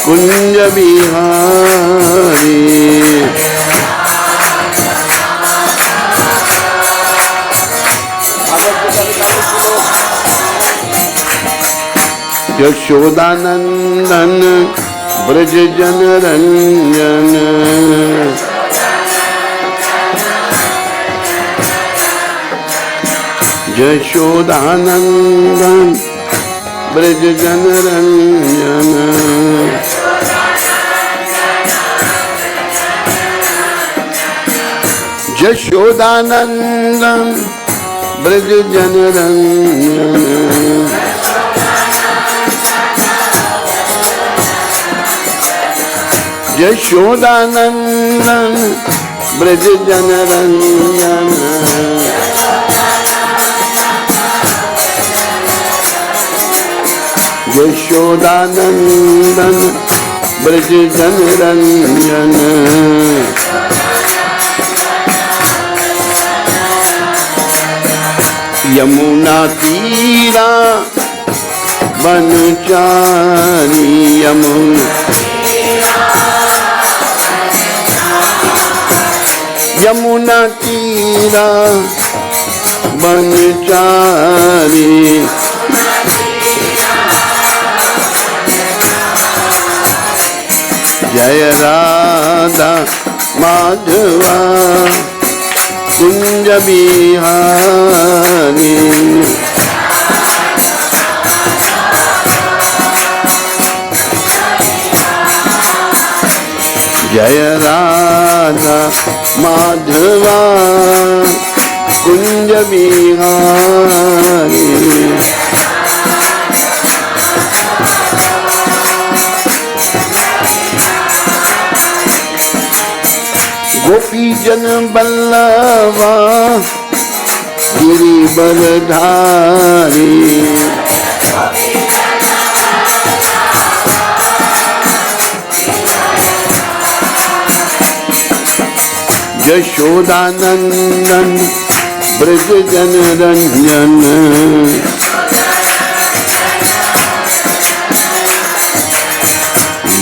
कुंज बिहारी। यशोदानंदन ब्रज जन रंजन, यशोदानंदन ब्रज जन रंजन। यशोदानंदन ब्रज जन रंजन, यशोदानंदन ब्रज जन रंजन। यशोदानंदन ब्रज जन रंजन। यमुना तीरा वनचारी, यमुना यमुना तीरा वनचारी। जय राधा माधवा कुंज बिहारी। जय राधा माधवा कुंज बिहारी। गोपी जन बल्लवा गिरिवरधारी। यशोदानंदन ब्रज जन रंजन,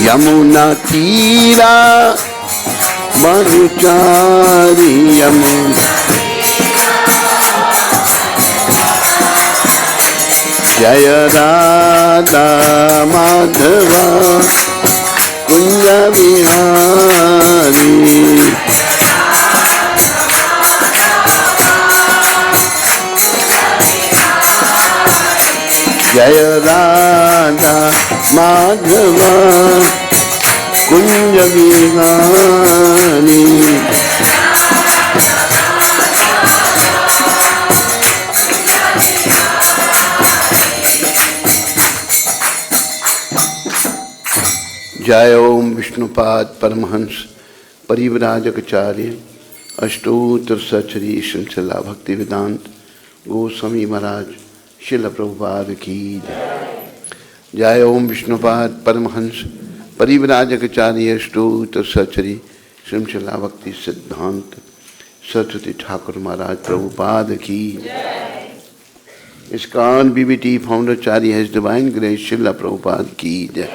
यमुना तीरा वनचारी। यमुना जय राधा माधवा कुंज बिहारी। जय राधा माधवा कुंज बिहारी। जय ओम विष्णुपाद परमहंस परिव्राजकाचार्य अष्टोत्तर सचरी श्रृंखला भक्ति वेदांत गोस्वामी महाराज शिल प्रभुपाद की जय। जय ओम विष्णुपाद परमहंस परिव्राजकाचार्य अष्टोत्तर सचरी श्रृंखला भक्ति सिद्धांत सरस्वती ठाकुर महाराज प्रभुपाद की जय। इसकान बीबीटी फाउंडरचार्य हैज डिवाइन ग्रेस शिला प्रभुपाद की जय।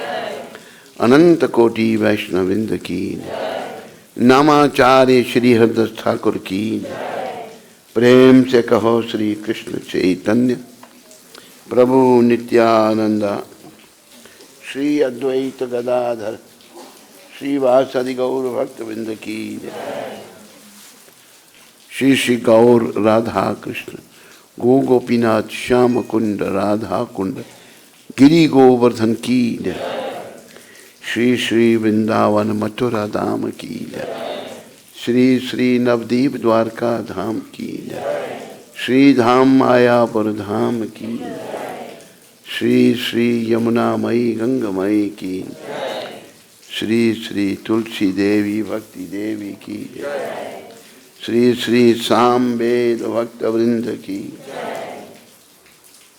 अनंत कोटि वैष्णविंद की जय। नामाचार्य श्री हरदास ठाकुर की जय। प्रेम से कहो श्री कृष्ण चैतन्य प्रभु नित्यानंदा श्री अद्वैत गदाधर श्रीवासदि गौर भक्तविंद की जय। श्री श्री गौर राधा कृष्ण गो गोपीनाथ श्याम कुंड राधा कुंड गिरि गोवर्धन की जय। श्री श्री वृंदावन मथुरा धाम की जय। श्री श्री नवदीप द्वारका धाम की जय। श्री धाम मायापुर धाम की जय। श्री श्री यमुना मई गंगमयी की जय। श्री श्री तुलसी देवी भक्ति देवी की जय। श्री श्री सामवेद भक्त वृंद की जय।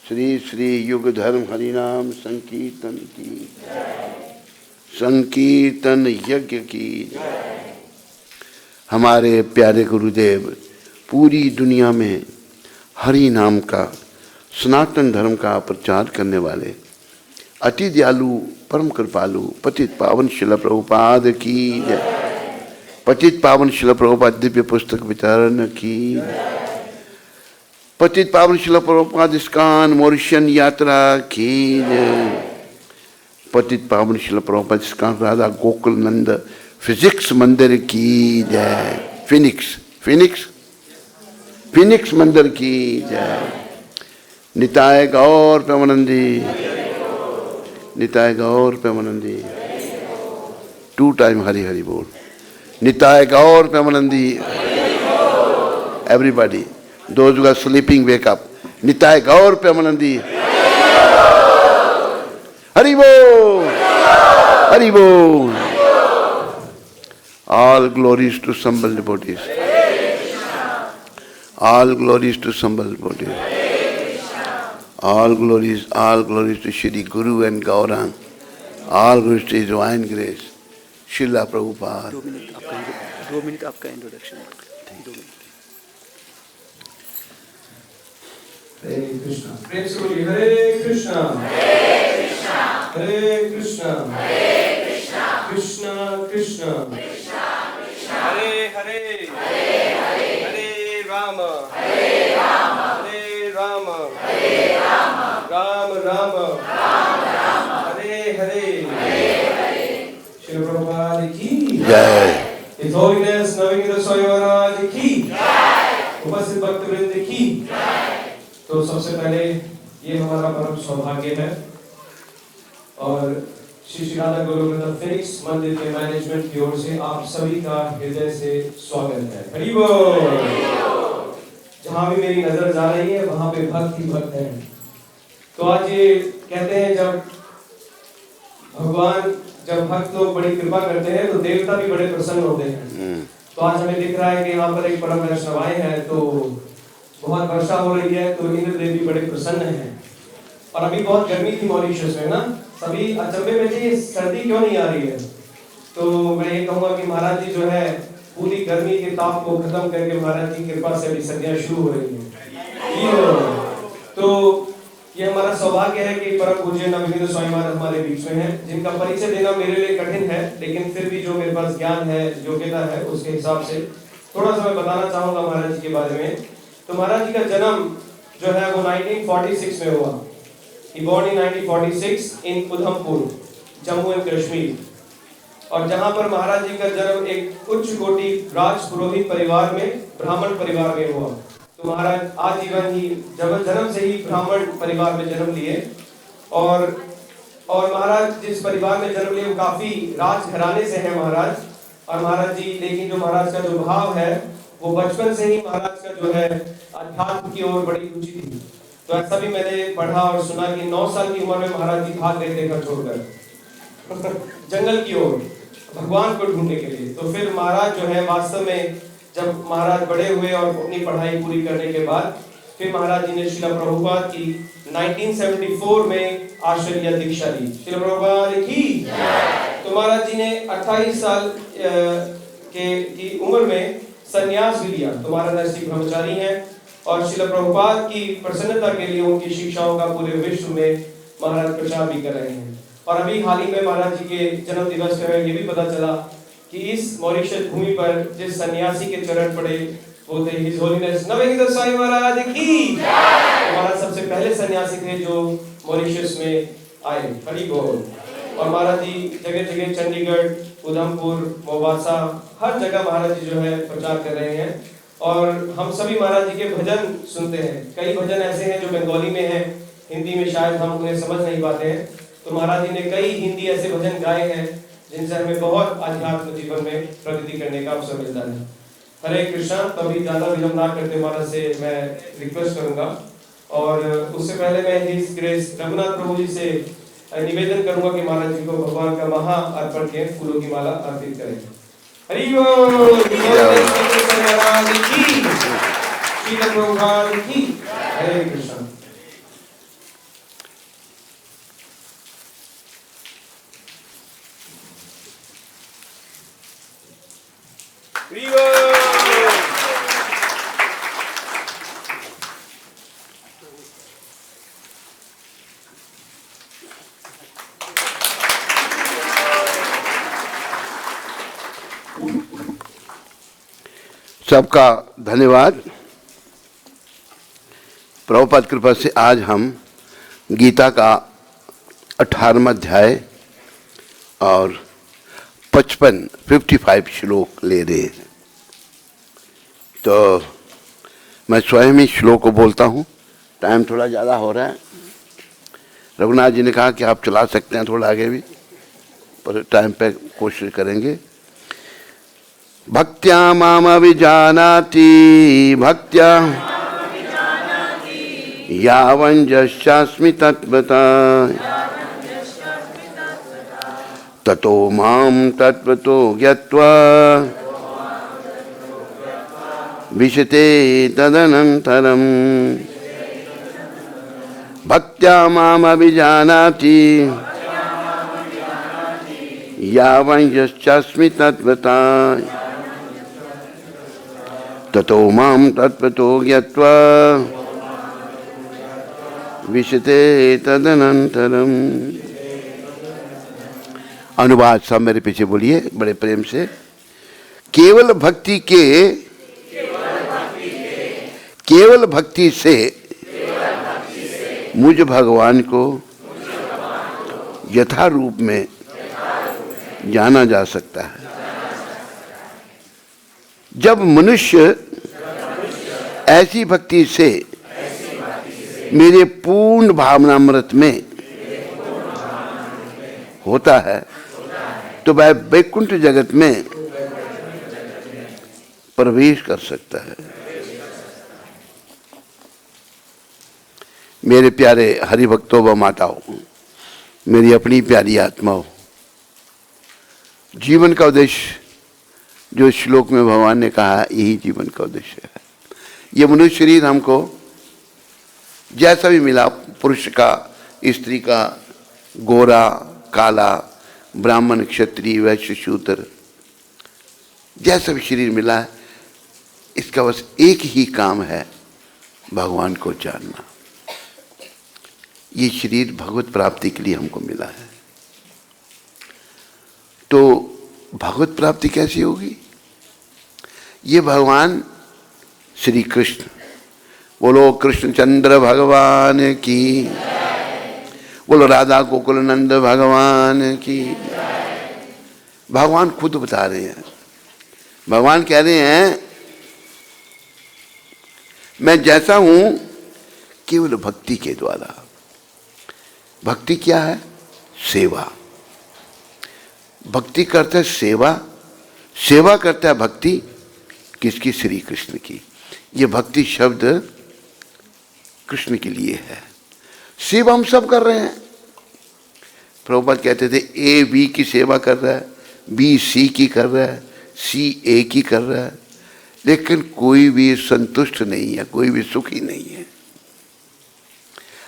श्री श्री युग धर्म हरिनाम संकीर्तन की जय। संकीर्तन यज्ञ की जय। हमारे प्यारे गुरुदेव पूरी दुनिया में हरि नाम का सनातन धर्म का प्रचार करने वाले अति दयालु परम कृपालु पतित पावन शिला प्रभुपाद की जय। पतित पावन शिला प्रभुपाद दिव्य पुस्तक वितरण की जय। पतित पावन शिला प्रभुपाद इस्कॉन मॉरिशन यात्रा की जय। पतित पावन शिला प्रभुपाद इस्कॉन राधा गोकुल नंद फिजिक्स मंदिर की जय। फिनिक्स फिनिक्स फिनिक्स मंदिर की जय। निताय गौर प्रेमानंदी, निताय गौर प्रेमानंदी। 2 टाइम हरि हरि बोल। निताय गौर प्रेमानंदी। Everybody, those who are sleeping wake up. Nitai Gaur प्रेमानंदी। हरि बोल, हरि बोल। All glories to Sambal devotees. All glories to Sambal devotees. All glories to Shri Guru and Gaurang. All glories to His divine grace. Srila Prabhupada. 2 minute आपका introduction. 2 minute. हरे कृष्णा। प्रेम से बोलिए हरे कृष्णा, हरे कृष्णा, हरे कृष्णा, हरे कृष्णा, कृष्णा कृष्णा, कृष्णा कृष्णा, हरे हरे, हरे हरे, हरे राम, हरे राम, हरे राम, हरे राम, राम राम, राम राम, हरे हरे, हरे हरे। श्री प्रभुपाद की जय। His Holiness Navneet Swami Maharaj की जय। उपस्थित भक्तवृंद की जय। तो सबसे पहले ये हमारा परम सौभाग्य है और श्री श्री राधा गोलोक फिनिक्स मंदिर के मैनेजमेंट की ओर से आप सभी का हृदय से स्वागत है। हरि बोल। जहाँ भी मेरी नजर जा रही है वहाँ पे भक्त ही भक्त हैं। तो आज ये कहते हैं जब भक्त लोग बड़ी कृपा करते हैं तो देवता भी बड़े प्रसन्न होते हैं। तो आज हमें दिख रहा है कि यहाँ पर एक परम वैष्णव आए हैं, तो बहुत वर्षा हो रही है, तो इंद्र देव भी बड़े प्रसन्न हैं। और अभी बहुत गर्मी थी मॉरिशस में ना, सभी अचंभे में थे सर्दी क्यों नहीं आ रही है। तो मैं ये कहूँगा कि महाराज जी जो है पूरी गर्मी के ताप को खत्म करके महाराज की कृपा से अभी सर्दियाँ शुरू हो रही हैं। तो ये हमारा सौभाग्य है कि परम पूज्य नवनीत स्वामी महाराज हमारे बीच में हैं, जिनका परिचय देना मेरे लिए कठिन है, लेकिन फिर भी जो मेरे पास ज्ञान है, योग्यता है, उसके हिसाब से थोड़ा सा मैं बताना चाहूँगा महाराज जी के बारे में। तो महाराज जी का जन्म जो है वो 1946 में हुआ। He born in 1946 in Udhampur, Jammu and Kashmir. और जहाँ पर महाराज जी का जन्म एक उच्च कोटि राज पुरोहित परिवार में, ब्राह्मण परिवार में हुआ। तो महाराज आजीवन ही जन्म से ही ब्राह्मण परिवार में जन्म लिए और महाराज जिस परिवार में जन्म लिए वो काफी राजघराने से है महाराज। और महाराज जी, लेकिन जो महाराज का जो भाव है वो बचपन से ही महाराज का जो है अध्यात्म की ओर बड़ी रुचि थी। तो ऐसा भी मैंने पढ़ा और सुना कि 9 साल की उम्र में महाराज जी भाग गए थे घर छोड़कर जंगल की ओर भगवान को ढूंढने के लिए। तो फिर महाराज जो है वास्तव में जब महाराज बड़े हुए और अपनी पढ़ाई पूरी करने के बाद फिर महाराज जी ने श्रील प्रभुपाद की 1974 में आश्रय दीक्षा ली। श्रील प्रभुपाद की तो महाराज जी ने 28 साल की उम्र में संन्यास भी लिया। तो महाराज श्री ब्रह्मचारी हैं और श्रील प्रभुपाद की प्रसन्नता के लिए उनकी शिक्षाओं का पूरे विश्व में महाराज प्रचार भी कर रहे हैं। और अभी हाल ही में महाराज जी के जन्म दिवस में ये भी पता चला कि इस मॉरिशस भूमि पर जिस सन्यासी के चरण पड़े वो थे हिज होलीनेस नवनीत स्वामी महाराज की। महाराज सबसे पहले सन्यासी थे जो मॉरिशस में आए। हरि बोल। और महाराज जी जगह जगह चंडीगढ़, उधमपुर, मोबासा हर जगह महाराज जी जो है प्रचार कर रहे हैं। और हम सभी महाराज जी के भजन सुनते हैं। कई भजन ऐसे हैं जो बंगाली में हैं, हिंदी में शायद हम उन्हें समझ नहीं पाते हैं। तो महाराज जी ने कई हिंदी ऐसे भजन गाए हैं जिनसे हमें बहुत आध्यात्म जीवन में प्रगति करने का अवसर मिलता है। हरे कृष्णा। तभी ज्यादा विलंब ना करते महाराज से मैं रिक्वेस्ट करूंगा और उससे पहले मैं हिज ग्रेस रघुनाथ प्रभु जी से निवेदन करूंगा कि महाराज जी को भगवान का महा अर्पण के फूलों की माला अर्पित करें। हरि बोल। हरे कृष्णा। सबका धन्यवाद। प्रभुपाद कृपा से आज हम गीता का 18वां अध्याय और 55 श्लोक ले रहे हैं। तो मैं स्वयं ही श्लोक को बोलता हूँ, टाइम थोड़ा ज़्यादा हो रहा है। रघुनाथ जी ने कहा कि आप चला सकते हैं थोड़ा आगे भी, पर टाइम पे कोशिश करेंगे। भक्त्या माम अभिजानाति भक्त्या यावञ्जस्यास्मि तत्त्वता ततो मां तत्त्वतो ज्ञात्वा विशते तदनन्तरम्। भक्त्या माम अभिजानाति यावञ्जस्यास्मि तत्त्वता ततो मां तत्त्वतो ज्ञात्वा विशते तदनन्तरम्। अनुवाद सब मेरे पीछे बोलिए बड़े प्रेम से। केवल भक्ति से मुझ भगवान को यथा रूप में जाना जा सकता है। जब मनुष्य ऐसी भक्ति से मेरे पूर्ण भावनामृत में होता है तो वह वैकुंठ जगत में प्रवेश कर सकता है। मेरे प्यारे हरिभक्तों व माताओं, मेरी अपनी प्यारी आत्माओं, जीवन का उद्देश्य जो श्लोक में भगवान ने कहा यही जीवन का उद्देश्य है। ये मनुष्य शरीर हमको जैसा भी मिला, पुरुष का, स्त्री का, गोरा, काला, ब्राह्मण, क्षत्रिय, वैश्य, शूद्र, जैसा भी शरीर मिला है, इसका बस एक ही काम है, भगवान को जानना। ये शरीर भगवत प्राप्ति के लिए हमको मिला है। तो भगवत प्राप्ति कैसी होगी? ये भगवान श्री कृष्ण, बोलो कृष्णचंद्र भगवान की, बोलो राधा गोकुल नंद भगवान की। भगवान खुद बता रहे हैं, भगवान कह रहे हैं मैं जैसा हूं केवल भक्ति के द्वारा। भक्ति क्या है? सेवा। भक्ति करता है सेवा, सेवा करता है भक्ति किसकी? श्री कृष्ण की। ये भक्ति शब्द कृष्ण के लिए है। सेवा हम सब कर रहे हैं। प्रभुपाद कहते थे ए बी की सेवा कर रहा है, बी सी की कर रहा है, सी ए की कर रहा है, लेकिन कोई भी संतुष्ट नहीं है, कोई भी सुखी नहीं है।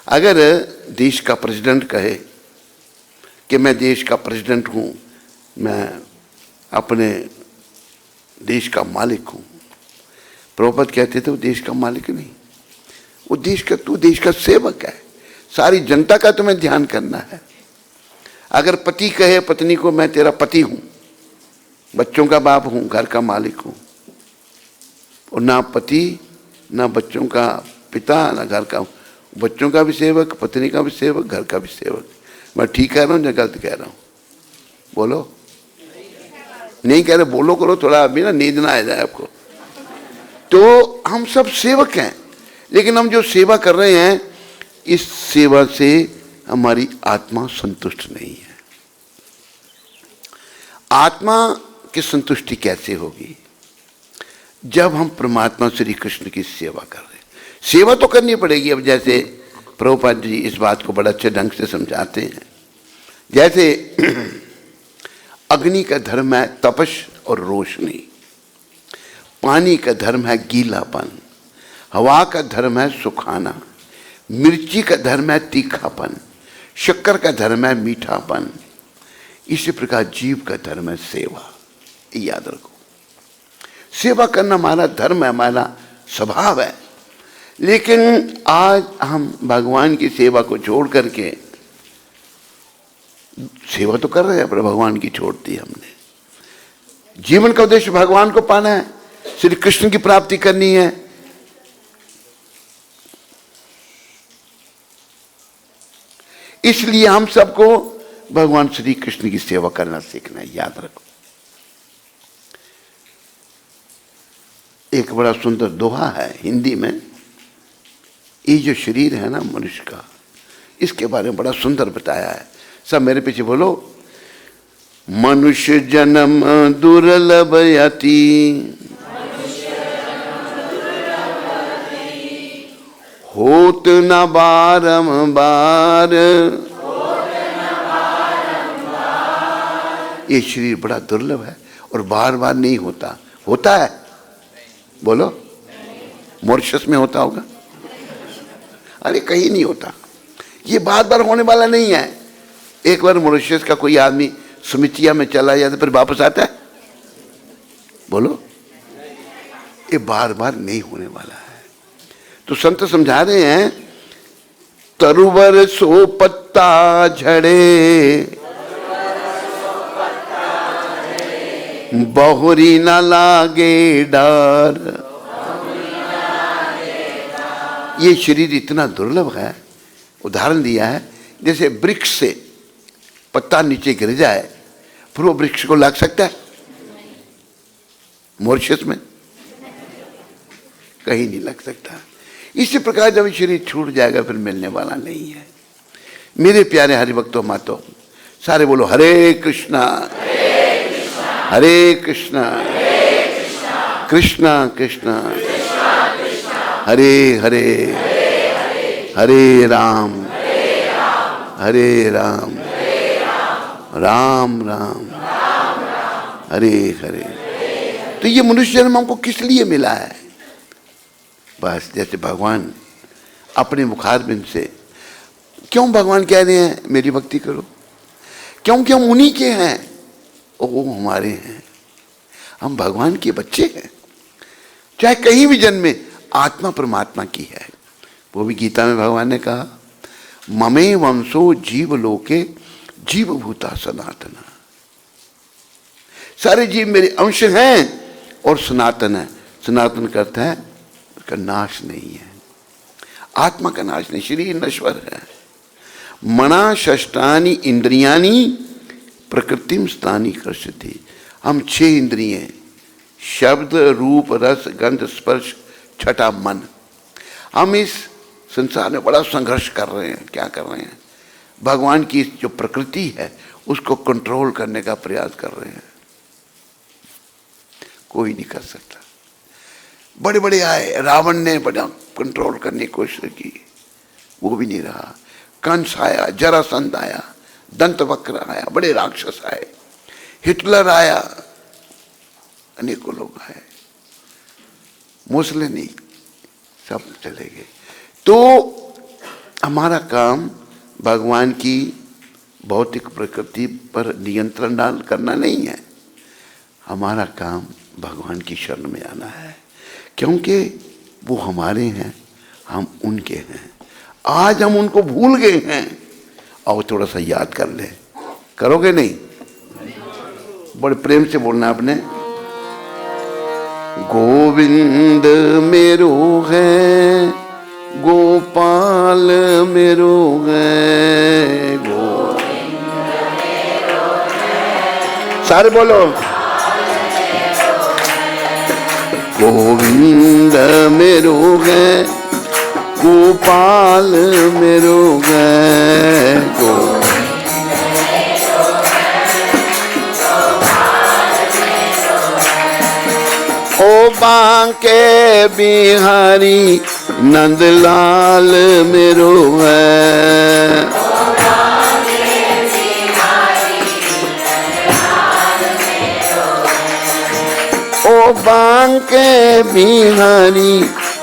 अगर देश का प्रेसिडेंट कहे कि मैं देश का प्रेसिडेंट हूँ, मैं अपने देश का मालिक हूँ, प्रभुपाद कहते थे वो देश का मालिक नहीं, वो देश का, तू देश का सेवक है। सारी जनता का तुम्हें ध्यान करना है। अगर पति कहे पत्नी को मैं तेरा पति हूँ, बच्चों का बाप हूँ, घर का मालिक हूँ, और ना पति ना बच्चों का पिता ना घर का, बच्चों का भी सेवक, पत्नी का भी सेवक, घर का भी सेवक। मैं ठीक कह रहा हूँ या गलत कह रहा हूँ? बोलो। नहीं कह रहे, बोलो करो थोड़ा, अभी ना नींद ना आ जाए आपको। तो हम सब सेवक हैं, लेकिन हम जो सेवा कर रहे हैं इस सेवा से हमारी आत्मा संतुष्ट नहीं है। आत्मा की संतुष्टि कैसे होगी? जब हम परमात्मा श्री कृष्ण की सेवा कर रहे हैं। सेवा तो करनी पड़ेगी। अब जैसे प्रभुपाद जी इस बात को बड़ा अच्छे ढंग से समझाते हैं, जैसे अग्नि का धर्म है तपश और रोशनी, पानी का धर्म है गीलापन, हवा का धर्म है सुखाना, मिर्ची का धर्म है तीखापन, शक्कर का धर्म है मीठापन। इसी प्रकार जीव का धर्म है सेवा। याद रखो, सेवा करना हमारा धर्म है, हमारा स्वभाव है। लेकिन आज हम भगवान की सेवा को छोड़ करके, सेवा तो कर रहे हैं पर भगवान की छोड़ दी हमने। जीवन का उद्देश्य भगवान को पाना है, श्री कृष्ण की प्राप्ति करनी है। इसलिए हम सबको भगवान श्री कृष्ण की सेवा करना सीखना है, याद रखो। एक बड़ा सुंदर दोहा है हिंदी में, ये जो शरीर है ना मनुष्य का, इसके बारे में बड़ा सुंदर बताया है। सब मेरे पीछे बोलो। मनुष्य जन्म दुर्लभ अति, होत न बारंबार। ये शरीर बड़ा दुर्लभ है और बार बार नहीं होता। होता है? बोलो। मॉरिशस में होता होगा? अरे कहीं नहीं होता। ये बार बार होने वाला नहीं है। एक बार मॉरिशस का कोई आदमी सुमितिया में चला जाता फिर वापस आता है? बोलो। ये बार बार नहीं होने वाला है। तो संत समझा रहे हैं, तरुवर सो पत्ता झड़े, बहुरी न लागे डर। ये शरीर इतना दुर्लभ है। उदाहरण दिया है, जैसे वृक्ष से पत्ता नीचे गिर जाए फिर वो वृक्ष को लग सकता है? मॉरिशस में कहीं नहीं लग सकता। इसी प्रकार जब शरीर छूट जाएगा फिर मिलने वाला नहीं है। मेरे प्यारे हरिभक्तों मातो, सारे बोलो हरे कृष्णा हरे कृष्णा कृष्णा कृष्णा हरे हरे हरे राम राम राम हरे हरे। तो ये मनुष्य जन्म हमको किस लिए मिला है? बस जैसे भगवान अपने मुखारबिंद से, क्यों भगवान कह रहे हैं मेरी भक्ति करो? क्योंकि हम उन्हीं के हैं और वो हमारे हैं। हम भगवान के बच्चे हैं। चाहे कहीं भी जन्मे, आत्मा परमात्मा की है। वो भी गीता में भगवान ने कहा, ममे वंशो जीव लोके जीव भूता सनातना। सारे जीव मेरे अंश हैं और सनातन है। सनातन का अर्थ है उसका नाश नहीं है, आत्मा का नाश नहीं। शरीर नश्वर है। मना षष्टानि इंद्रियानि प्रकृतिम स्थानी कर्षति। हम 6 इंद्रिय, शब्द रूप रस गंध स्पर्श छठा मन, हम इस संसार में बड़ा संघर्ष कर रहे हैं। क्या कर रहे हैं? भगवान की जो प्रकृति है उसको कंट्रोल करने का प्रयास कर रहे हैं। कोई नहीं कर सकता। बड़े बड़े आए, रावण ने बड़ा कंट्रोल करने की कोशिश की, वो भी नहीं रहा। कंस आया, जरासंध आया, दंतवक्र आया, बड़े राक्षस आए, हिटलर आया, अनेकों लोग आए, मुसलिनी सब चले गए। तो हमारा काम भगवान की भौतिक प्रकृति पर नियंत्रण डाल करना नहीं है। हमारा काम भगवान की शरण में आना है, क्योंकि वो हमारे हैं, हम उनके हैं। आज हम उनको भूल गए हैं और थोड़ा सा याद कर ले। करोगे नहीं? बड़े प्रेम से बोलना आपने। गोविंद मेरो है, गोपाल मेरो है, सारे बोलो। गोविंद मेरो है, गोपाल मेरो है, ओ बांके बिहारी नंदलाल मेरो है। ओ बांके बिहारी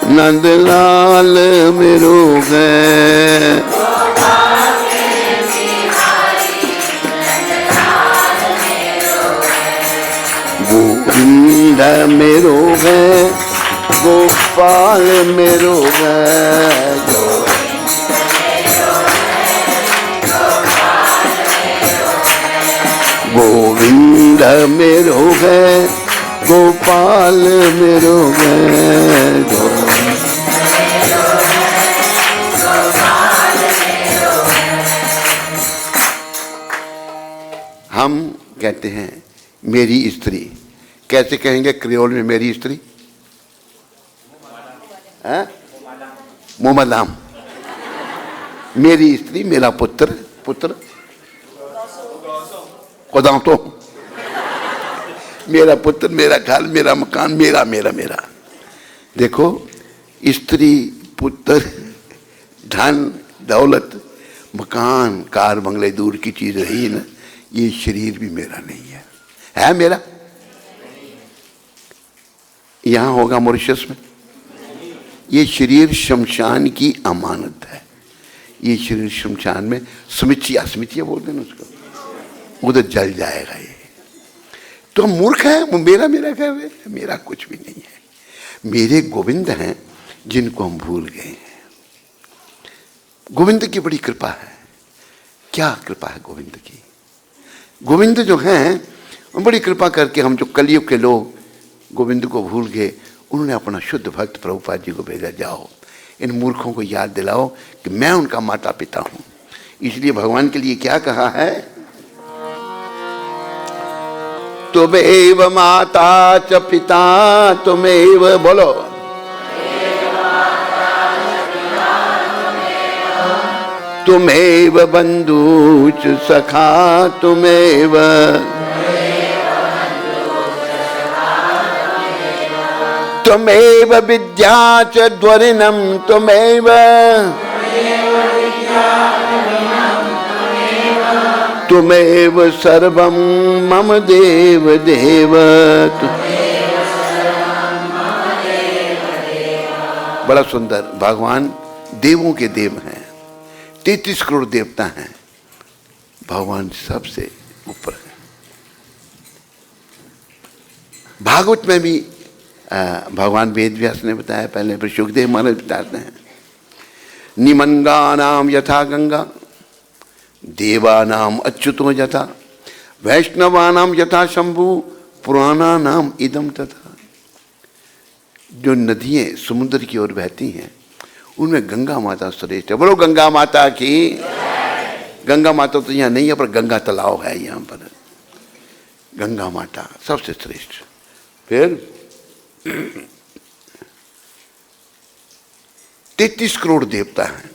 नंदलाल मेरो है। गोविंद मेरो है, गोपाल मेरो है, गोविंद मेरो है, गोपाल मेरो मैं हम कहते हैं मेरी स्त्री, कैसे कहेंगे क्रियोल में मेरी स्त्री? मोमदाम, मेरी स्त्री, मेरा पुत्र, पुत्र कोदांतो, मेरा पुत्र, मेरा घर, मेरा मकान, मेरा मेरा मेरा। देखो, स्त्री, पुत्र, धन, दौलत, मकान, कार, बंगले दूर की चीज रही ना, ये शरीर भी मेरा नहीं है मेरा? यहां होगा मॉरिशस में। ये शरीर शमशान की अमानत है। ये शरीर शमशान में समितिया, समितिया बोलते हैं उसको, उधर जल जाएगा। ये तो हम मूर्ख हैं, वो मेरा मेरा कर रहे हैं। मेरा कुछ भी नहीं है। मेरे गोविंद हैं जिनको हम भूल गए हैं। गोविंद की बड़ी कृपा है। क्या कृपा है गोविंद की? गोविंद जो हैं बड़ी कृपा करके, हम जो कलयुग के लोग गोविंद को भूल गए, उन्होंने अपना शुद्ध भक्त प्रभुपाद जी को भेजा, जाओ इन मूर्खों को याद दिलाओ कि मैं उनका माता पिता हूं। इसलिए भगवान के लिए क्या कहा है? तुमेव माता च पिता तुमेव, बोलो, तुमेव बंधु च सखा तुमेव, तुमेव विद्या च द्वरिणम तुमेव, तुमेव सर्वं मम देव देव। बड़ा सुंदर, भगवान देवों के देव हैं, 33 करोड़ देवता हैं, भगवान सबसे ऊपर है। भागवत में भी भगवान वेद व्यास ने बताया, पहले फिर सुखदेव महाराज बताते हैं, निमंगानाम यथा गंगा देवानाम अच्युतो यथा वैष्णवानाम यथा शंभु पुराणानाम इदम तथा। जो नदियां समुद्र की ओर बहती हैं उनमें गंगा माता श्रेष्ठ है। बोलो गंगा माता की। गंगा माता तो यहाँ नहीं है, पर गंगा तालाब है यहाँ पर। गंगा माता सबसे श्रेष्ठ। फिर 33 करोड़ देवता हैं,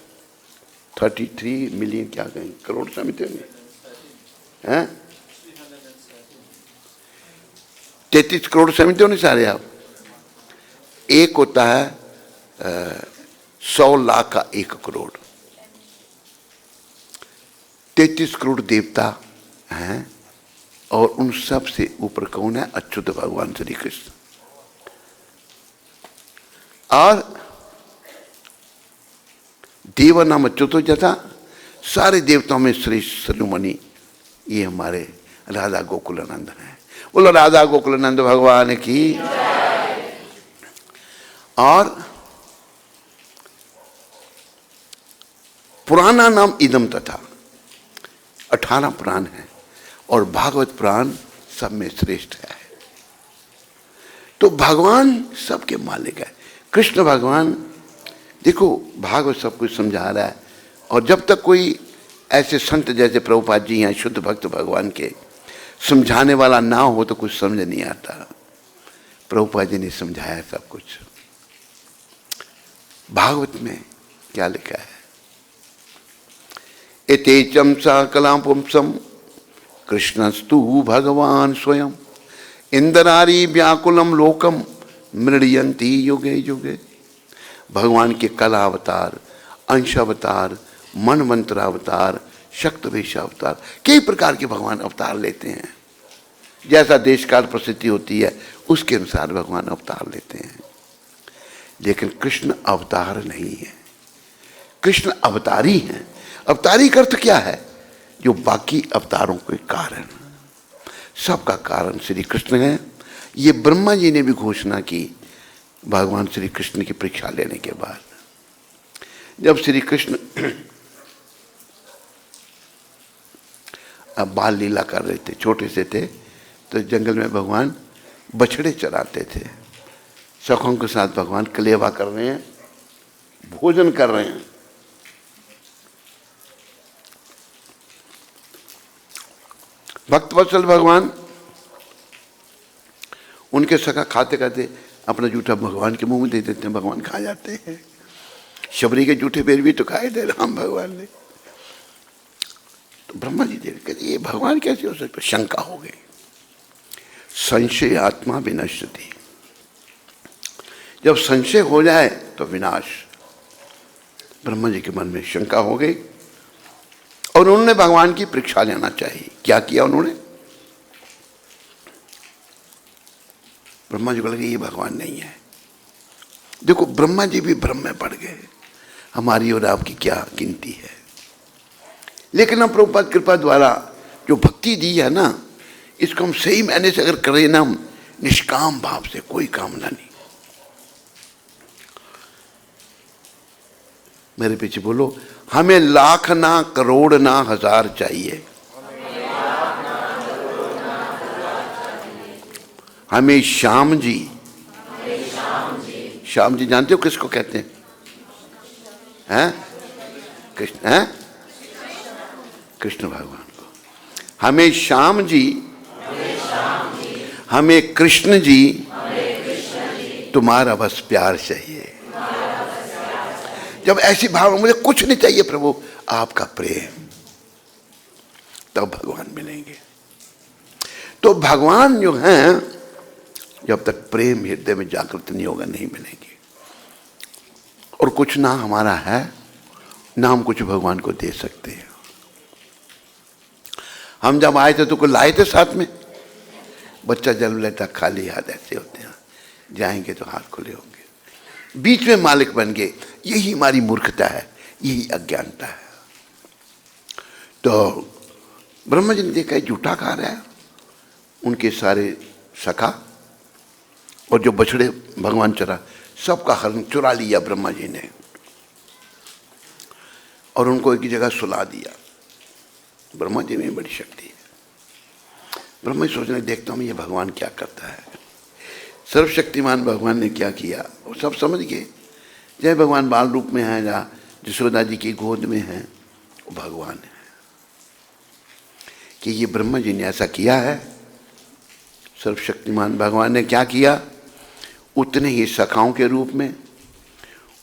33 मिलियन, क्या कहें, करोड़ समझते हैं? 33 करोड़ समझते हो नहीं सारे आप? एक होता है 100 लाख का 1 करोड़। 33 करोड़ देवता हैं, और उन सब से ऊपर कौन है? अच्युत भगवान श्री कृष्ण। और देव नाम अच्युतो जथा, सारे देवताओं में श्रेष्ठ शिरोमणि ये हमारे राधा गोकुलानंद हैं। बोलो राधा गोकुलानंद भगवान की। और पुराना नाम इदम तथा, 18 पुराण है, और भागवत पुराण सब में श्रेष्ठ है। तो भगवान सबके मालिक है। कृष्ण भगवान, देखो भागवत सब कुछ समझा रहा है, और जब तक कोई ऐसे संत जैसे प्रभुपाद जी हैं, शुद्ध भक्त भगवान के, समझाने वाला ना हो तो कुछ समझ नहीं आता। प्रभुपाद जी ने समझाया सब कुछ। भागवत में क्या लिखा है? एतेचम सकलां पुंसम कृष्णस्तु भगवान स्वयं इंद्रारी व्याकुलम लोकम मृडयंती युगे युगे। भगवान के कला अवतार, अंश अवतार, मनमंत्र अवतार, शक्तवेश अवतार, कई प्रकार के भगवान अवतार लेते हैं। जैसा देश काल परिस्थिति होती है उसके अनुसार भगवान अवतार लेते हैं। लेकिन कृष्ण अवतार नहीं है, कृष्ण अवतारी हैं। अवतारी का अर्थ क्या है? जो बाकी अवतारों के कारण, सबका कारण श्री कृष्ण है। ये ब्रह्मा जी ने भी घोषणा की भगवान श्री कृष्ण की परीक्षा लेने के बाद। जब श्री कृष्ण अब बाल लीला कर रहे थे, छोटे से थे, तो जंगल में भगवान बछड़े चराते थे। सखों के साथ भगवान कलेवा कर रहे हैं, भोजन कर रहे हैं। भक्तवत्सल भगवान, उनके सखा खाते खाते अपना जूठा भगवान के मुंह में दे देते हैं, भगवान खा जाते हैं। शबरी के जूठे पैर भी तो खाए थे राम भगवान ने। तो ब्रह्मा जी देख कर ये भगवान कैसे हो सकते, शंका हो गई। संशय आत्मा विनश्यति, जब संशय हो जाए तो विनाश। ब्रह्मा जी के मन में शंका हो गई और उन्होंने भगवान की परीक्षा लेना चाहिए। क्या किया उन्होंने? ब्रह्मा जी को लगे ये भगवान नहीं है। देखो ब्रह्मा जी भी भ्रम में पड़ गए, हमारी और आपकी क्या गिनती है। लेकिन हम प्रभुपाद कृपा द्वारा जो भक्ति दी है ना, इसको हम सही मायने से अगर करें ना, निष्काम भाव से, कोई कामना नहीं। मेरे पीछे बोलो, हमें लाख ना करोड़ ना हजार चाहिए, हमें श्याम जी। श्याम जी जानते हो किसको कहते हैं? हैं? कृष्ण, हैं? कृष्ण भगवान को। हमें श्याम जी, हमें कृष्ण जी, तुम्हारा बस प्यार चाहिए। जब ऐसी भाव, मुझे कुछ नहीं चाहिए प्रभु, आपका प्रेम, तब भगवान मिलेंगे। तो भगवान जो हैं, जब तक प्रेम हृदय में जागृत नहीं होगा नहीं मिलेंगे। और कुछ ना हमारा है, ना हम कुछ भगवान को दे सकते हैं। हम जब आए थे तो कुछ लाए थे साथ में? बच्चा जन्म लेता खाली हाथ ऐसे होते हैं, जाएंगे तो हाथ खुले होंगे। बीच में मालिक बन गए, यही हमारी मूर्खता है, यही अज्ञानता है। तो ब्रह्मा जी ने देखा जूठा खा रहा है, उनके सारे सखा और जो बछड़े भगवान चरा, सबका हरण चुरा लिया ब्रह्मा जी ने और उनको एक जगह सुला दिया। ब्रह्मा जी में बड़ी शक्ति है। ब्रह्मा जी सोचने देखता हूँ ये भगवान क्या करता है। सर्वशक्तिमान भगवान ने क्या किया वो सब समझ गए। जय भगवान बाल रूप में है, जहाँ यशोदा जी की गोद में है, वो भगवान है। कि ये ब्रह्मा जी ने ऐसा किया है। सर्वशक्तिमान भगवान ने क्या किया? उतने ही सखाओं के रूप में,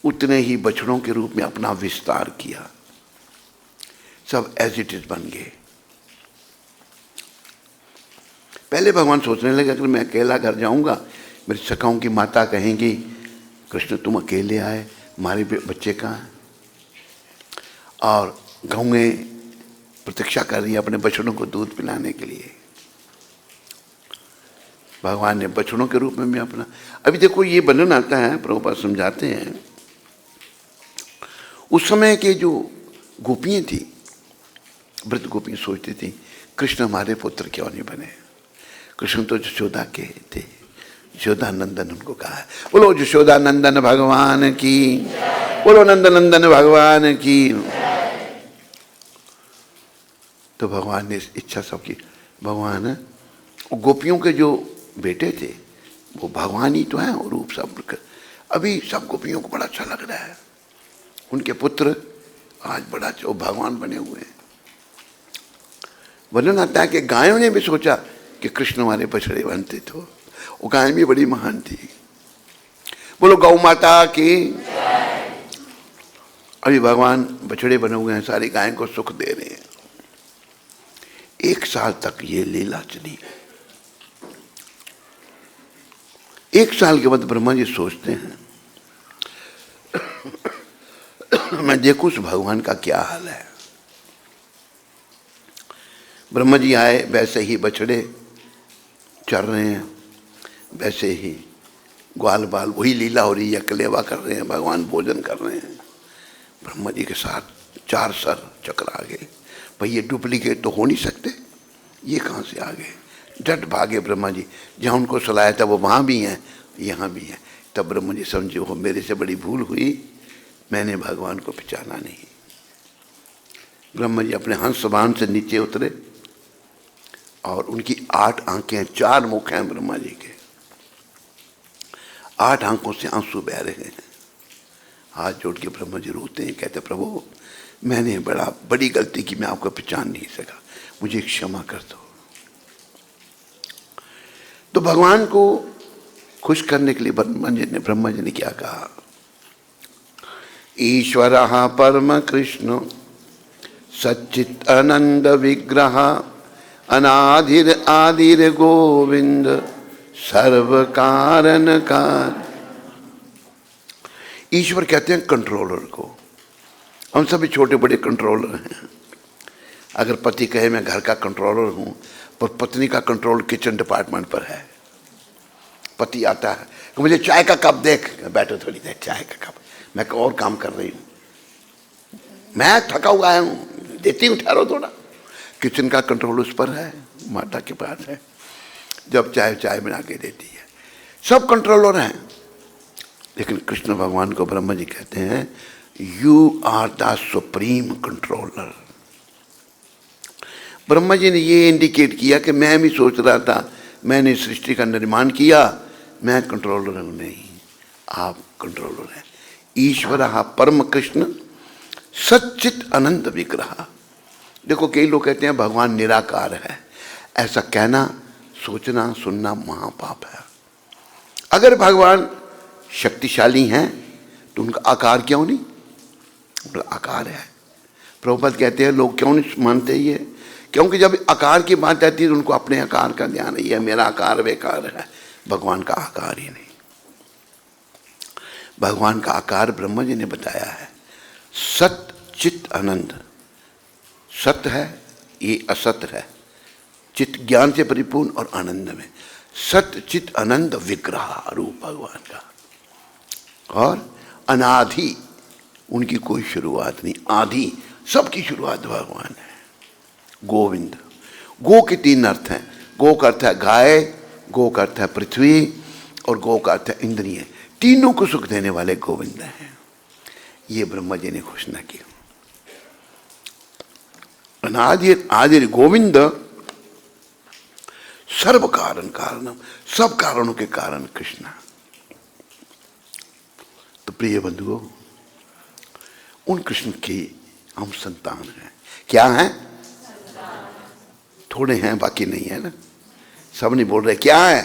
उतने ही बछड़ों के रूप में अपना विस्तार किया। सब एज इट इज बन गए। पहले भगवान सोचने लगे अगर मैं अकेला घर जाऊंगा, मेरी सखाओं की माता कहेंगी कृष्ण तुम अकेले आए, हमारे बच्चे कहाँ हैं? और गौएं प्रतीक्षा कर रही है अपने बछड़ों को दूध पिलाने के लिए। भगवान ने बछड़ों के रूप में भी अपना, अभी देखो ये वर्णन आता है, प्रभुपाद समझाते हैं। उस समय के जो गोपियां थी, व्रत गोपियां सोचती थी कृष्ण हमारे पुत्र क्यों नहीं बने। कृष्ण तो यशोदा के थे, यशोदा नंदन उनको कहा है। बोलो यशोदा नंदन भगवान की, बोलो नंदन नंदन भगवान की। तो भगवान ने इच्छा सब की। भगवान गोपियों के जो बेटे थे वो भगवान ही तो हैं, और रूप सब। अभी सब गोपियों को बड़ा अच्छा लग रहा है, उनके पुत्र आज बड़ा अच्छा भगवान बने हुए हैं। वर्णन आता है कि गायों ने भी सोचा कि कृष्ण हमारे बछड़े बनते थे। वो गाय भी बड़ी महान थी। बोलो गौ माता की। अभी भगवान बछड़े बने हुए हैं, सारी गायों को सुख दे रहे हैं। 1 साल तक ये लीला चली। 1 साल के बाद ब्रह्मा जी सोचते हैं मैं देखूं उस भगवान का क्या हाल है। ब्रह्मा जी आए, वैसे ही बछड़े चर रहे हैं, वैसे ही ग्वाल बाल वही लीला हो रही है, कलेवा कर रहे हैं, भगवान भोजन कर रहे हैं। ब्रह्मा जी के साथ 4 सर चक्र आ गए। भाई ये डुप्लीकेट तो हो नहीं सकते, ये कहाँ से आ गए? डट भागे ब्रह्मा जी। जहाँ उनको सुलाया था वो वहाँ भी हैं, यहाँ भी हैं। तब ब्रह्मा जी समझे हो मेरे से बड़ी भूल हुई, मैंने भगवान को पहचाना नहीं। ब्रह्मा जी अपने हंस वाहन से नीचे उतरे और उनकी 8 आंखें, 4 मुख हैं ब्रह्मा जी के। 8 आंखों से आंसू बह रहे हैं। हाथ जोड़ के ब्रह्मा जी रोते हैं, कहते प्रभु मैंने बड़ी गलती की, मैं आपको पहचान नहीं सका, मुझे क्षमा कर दो। तो भगवान को खुश करने के लिए ब्रह्मा जी ने क्या कहा, ईश्वरः परम कृष्ण सच्चित आनंद विग्रह अनादिर आदिर गोविंद सर्व कारण कार। ईश्वर कहते हैं कंट्रोलर को। हम सभी छोटे बड़े कंट्रोलर हैं। अगर पति कहे मैं घर का कंट्रोलर हूं, पर पत्नी का कंट्रोल किचन डिपार्टमेंट पर है। पति आता है कि मुझे चाय का कप देख, बैठो थोड़ी देर, चाय का कप, मैं और काम कर रही हूं, मैं थका हुआ आया हूं, देती हूं, ठहरो थोड़ा। किचन का कंट्रोल उस पर है, माता के पास है, जब चाय बना के देती है। सब कंट्रोलर हैं। लेकिन कृष्ण भगवान को ब्रह्मा जी कहते हैं you are the supreme controller. Brahma ji ने ये इंडिकेट किया कि मैं भी सोच रहा था, मैंने सृष्टि का निर्माण किया, मैं कंट्रोलर हूं, नहीं, आप कंट्रोलर हैं। ईश्वरः परम कृष्ण सच्चित अनंत विग्रह। देखो कई लोग कहते हैं भगवान निराकार है। ऐसा कहना, सोचना, सुनना महापाप है। अगर भगवान शक्तिशाली हैं तो उनका आकार क्यों नहीं? उनका आकार है। प्रभुपाद कहते हैं लोग क्यों नहीं मानते ये? क्योंकि जब आकार की बात आती है तो उनको अपने आकार का ध्यान नहीं है, मेरा आकार बेकार है। भगवान का आकार ही नहीं। भगवान का आकार ब्रह्मा जी ने बताया है सत चित आनंद। सत्य है, ये असत्य है, चित्त ज्ञान से परिपूर्ण और आनंद में। सत्य चित आनंद विग्रह रूप भगवान का। और अनादि, उनकी कोई शुरुआत नहीं, आदि, सबकी शुरुआत भगवान है। गोविंद, गो के 3 अर्थ हैं। गो का अर्थ है गाय, गो का अर्थ है पृथ्वी, और गो का अर्थ है इंद्रिय। तीनों को सुख देने वाले गोविंद हैं। ये ब्रह्मा जी ने घोषणा की। अनादि आदि गोविंद सर्व कारण कारणम, सब कारणों के कारण कृष्ण। तो प्रिय बंधुओं, उन कृष्ण की हम संतान हैं। क्या हैं? थोड़े हैं, बाकी नहीं है ना, सब नहीं बोल रहे। क्या है?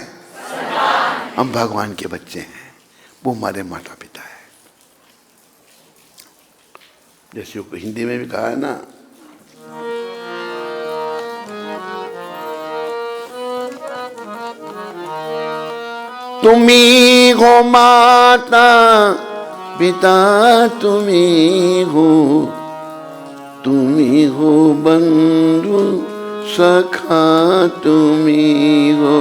हम भगवान के बच्चे हैं, वो हमारे माता पिता है। जैसे वो हिंदी में भी कहा है ना, तुम्ही हो माता पिता, तुम्ही हो बंधु सखा, तुम्ही हो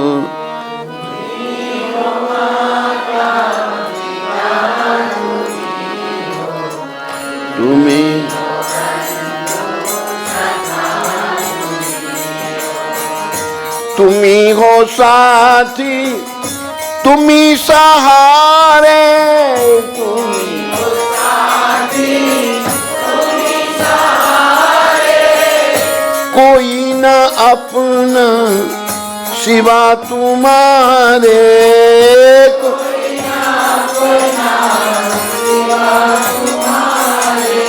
तुम्ही हो साथी, तुम्ही सहारे, तुम्ही हो साथी, तुम्ही सहारे, कोई न अपना सिवा तुम्हारे, कोई न अपना सिवा तुम्हारे,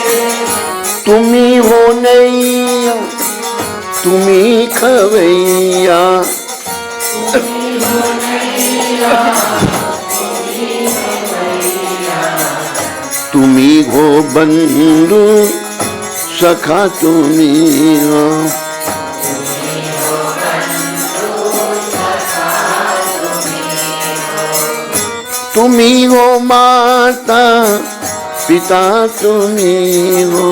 तुम्ही हो नैया, तुम्ही खवैया, तुम्ही हो बंधु सखा, तुम्ही हो तुम्ही हो माता पिता, तुम्ही हो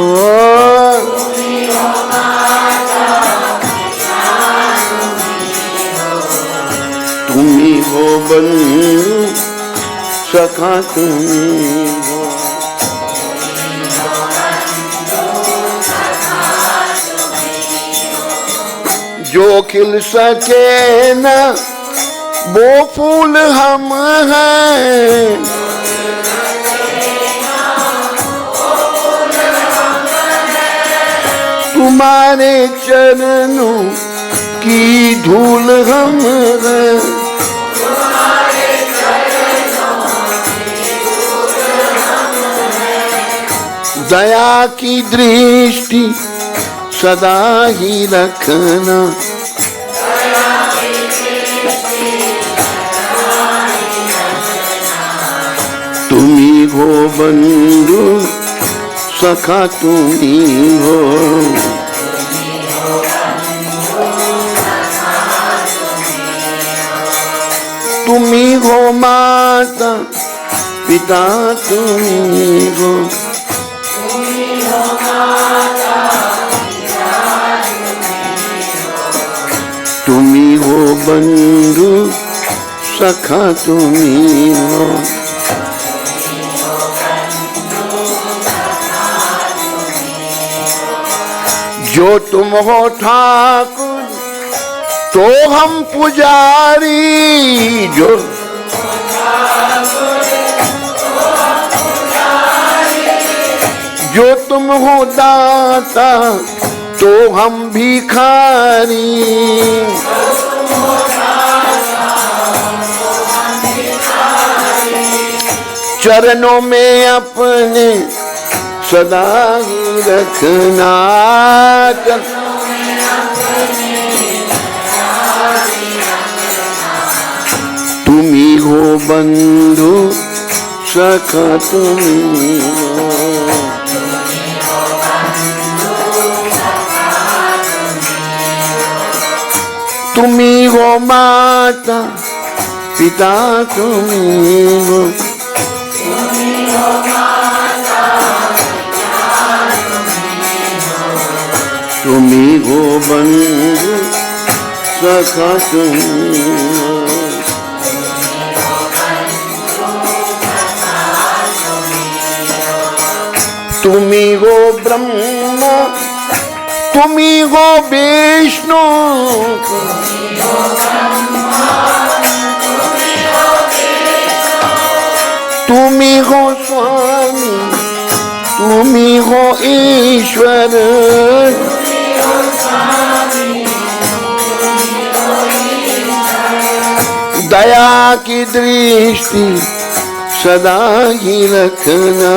तुम्ही हो बंधु सखा, तुम्ही हो जो खिल सके न वो फूल हम हैं, तुम्हारे चरणों की धूल हम हैं, तुम्हारे चरणों दया की दृष्टि सदा ही रखना, तुम्ही हो बंधु सखा तुम्ही हो, तुम्ही हो माता पिता तुम्ही हो, तुम्ही हो बंधु सखा तुम्ही हो, जो तुम हो ठाकुर तो हम पुजारी, जो तुम हो दाता तो हम भिखारी, चरणों में अपने सदा ही रखना, तुम्ही हो बंधु सखा तुम्ही हो, तुम्ही हो माता पिता तुम्ही हो, तुम्ही हो बंधु सखा तुम्ही हो, तुम्ही हो ब्रह्मा तुम्ही हो विष्णु, तुम्ही हो स्वामी तुम्ही हो ईश्वर, दया की दृष्टि सदा ही रखना,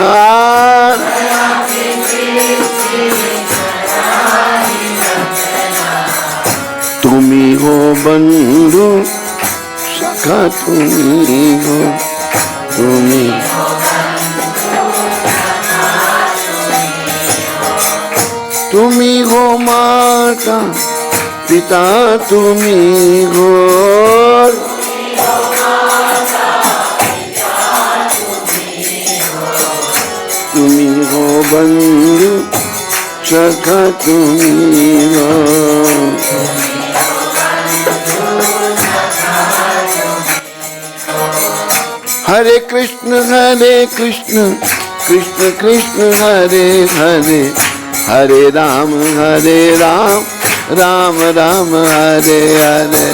तुम्ही हो बंधु सखा तुम्ही हो, तुम्ही तुम्ही हो माता पिता तुम्ही हो, तुम्ही हो बंधु सखा तुम्ही हो, हरे कृष्ण कृष्ण कृष्ण हरे हरे, हरे राम राम राम हरे हरे,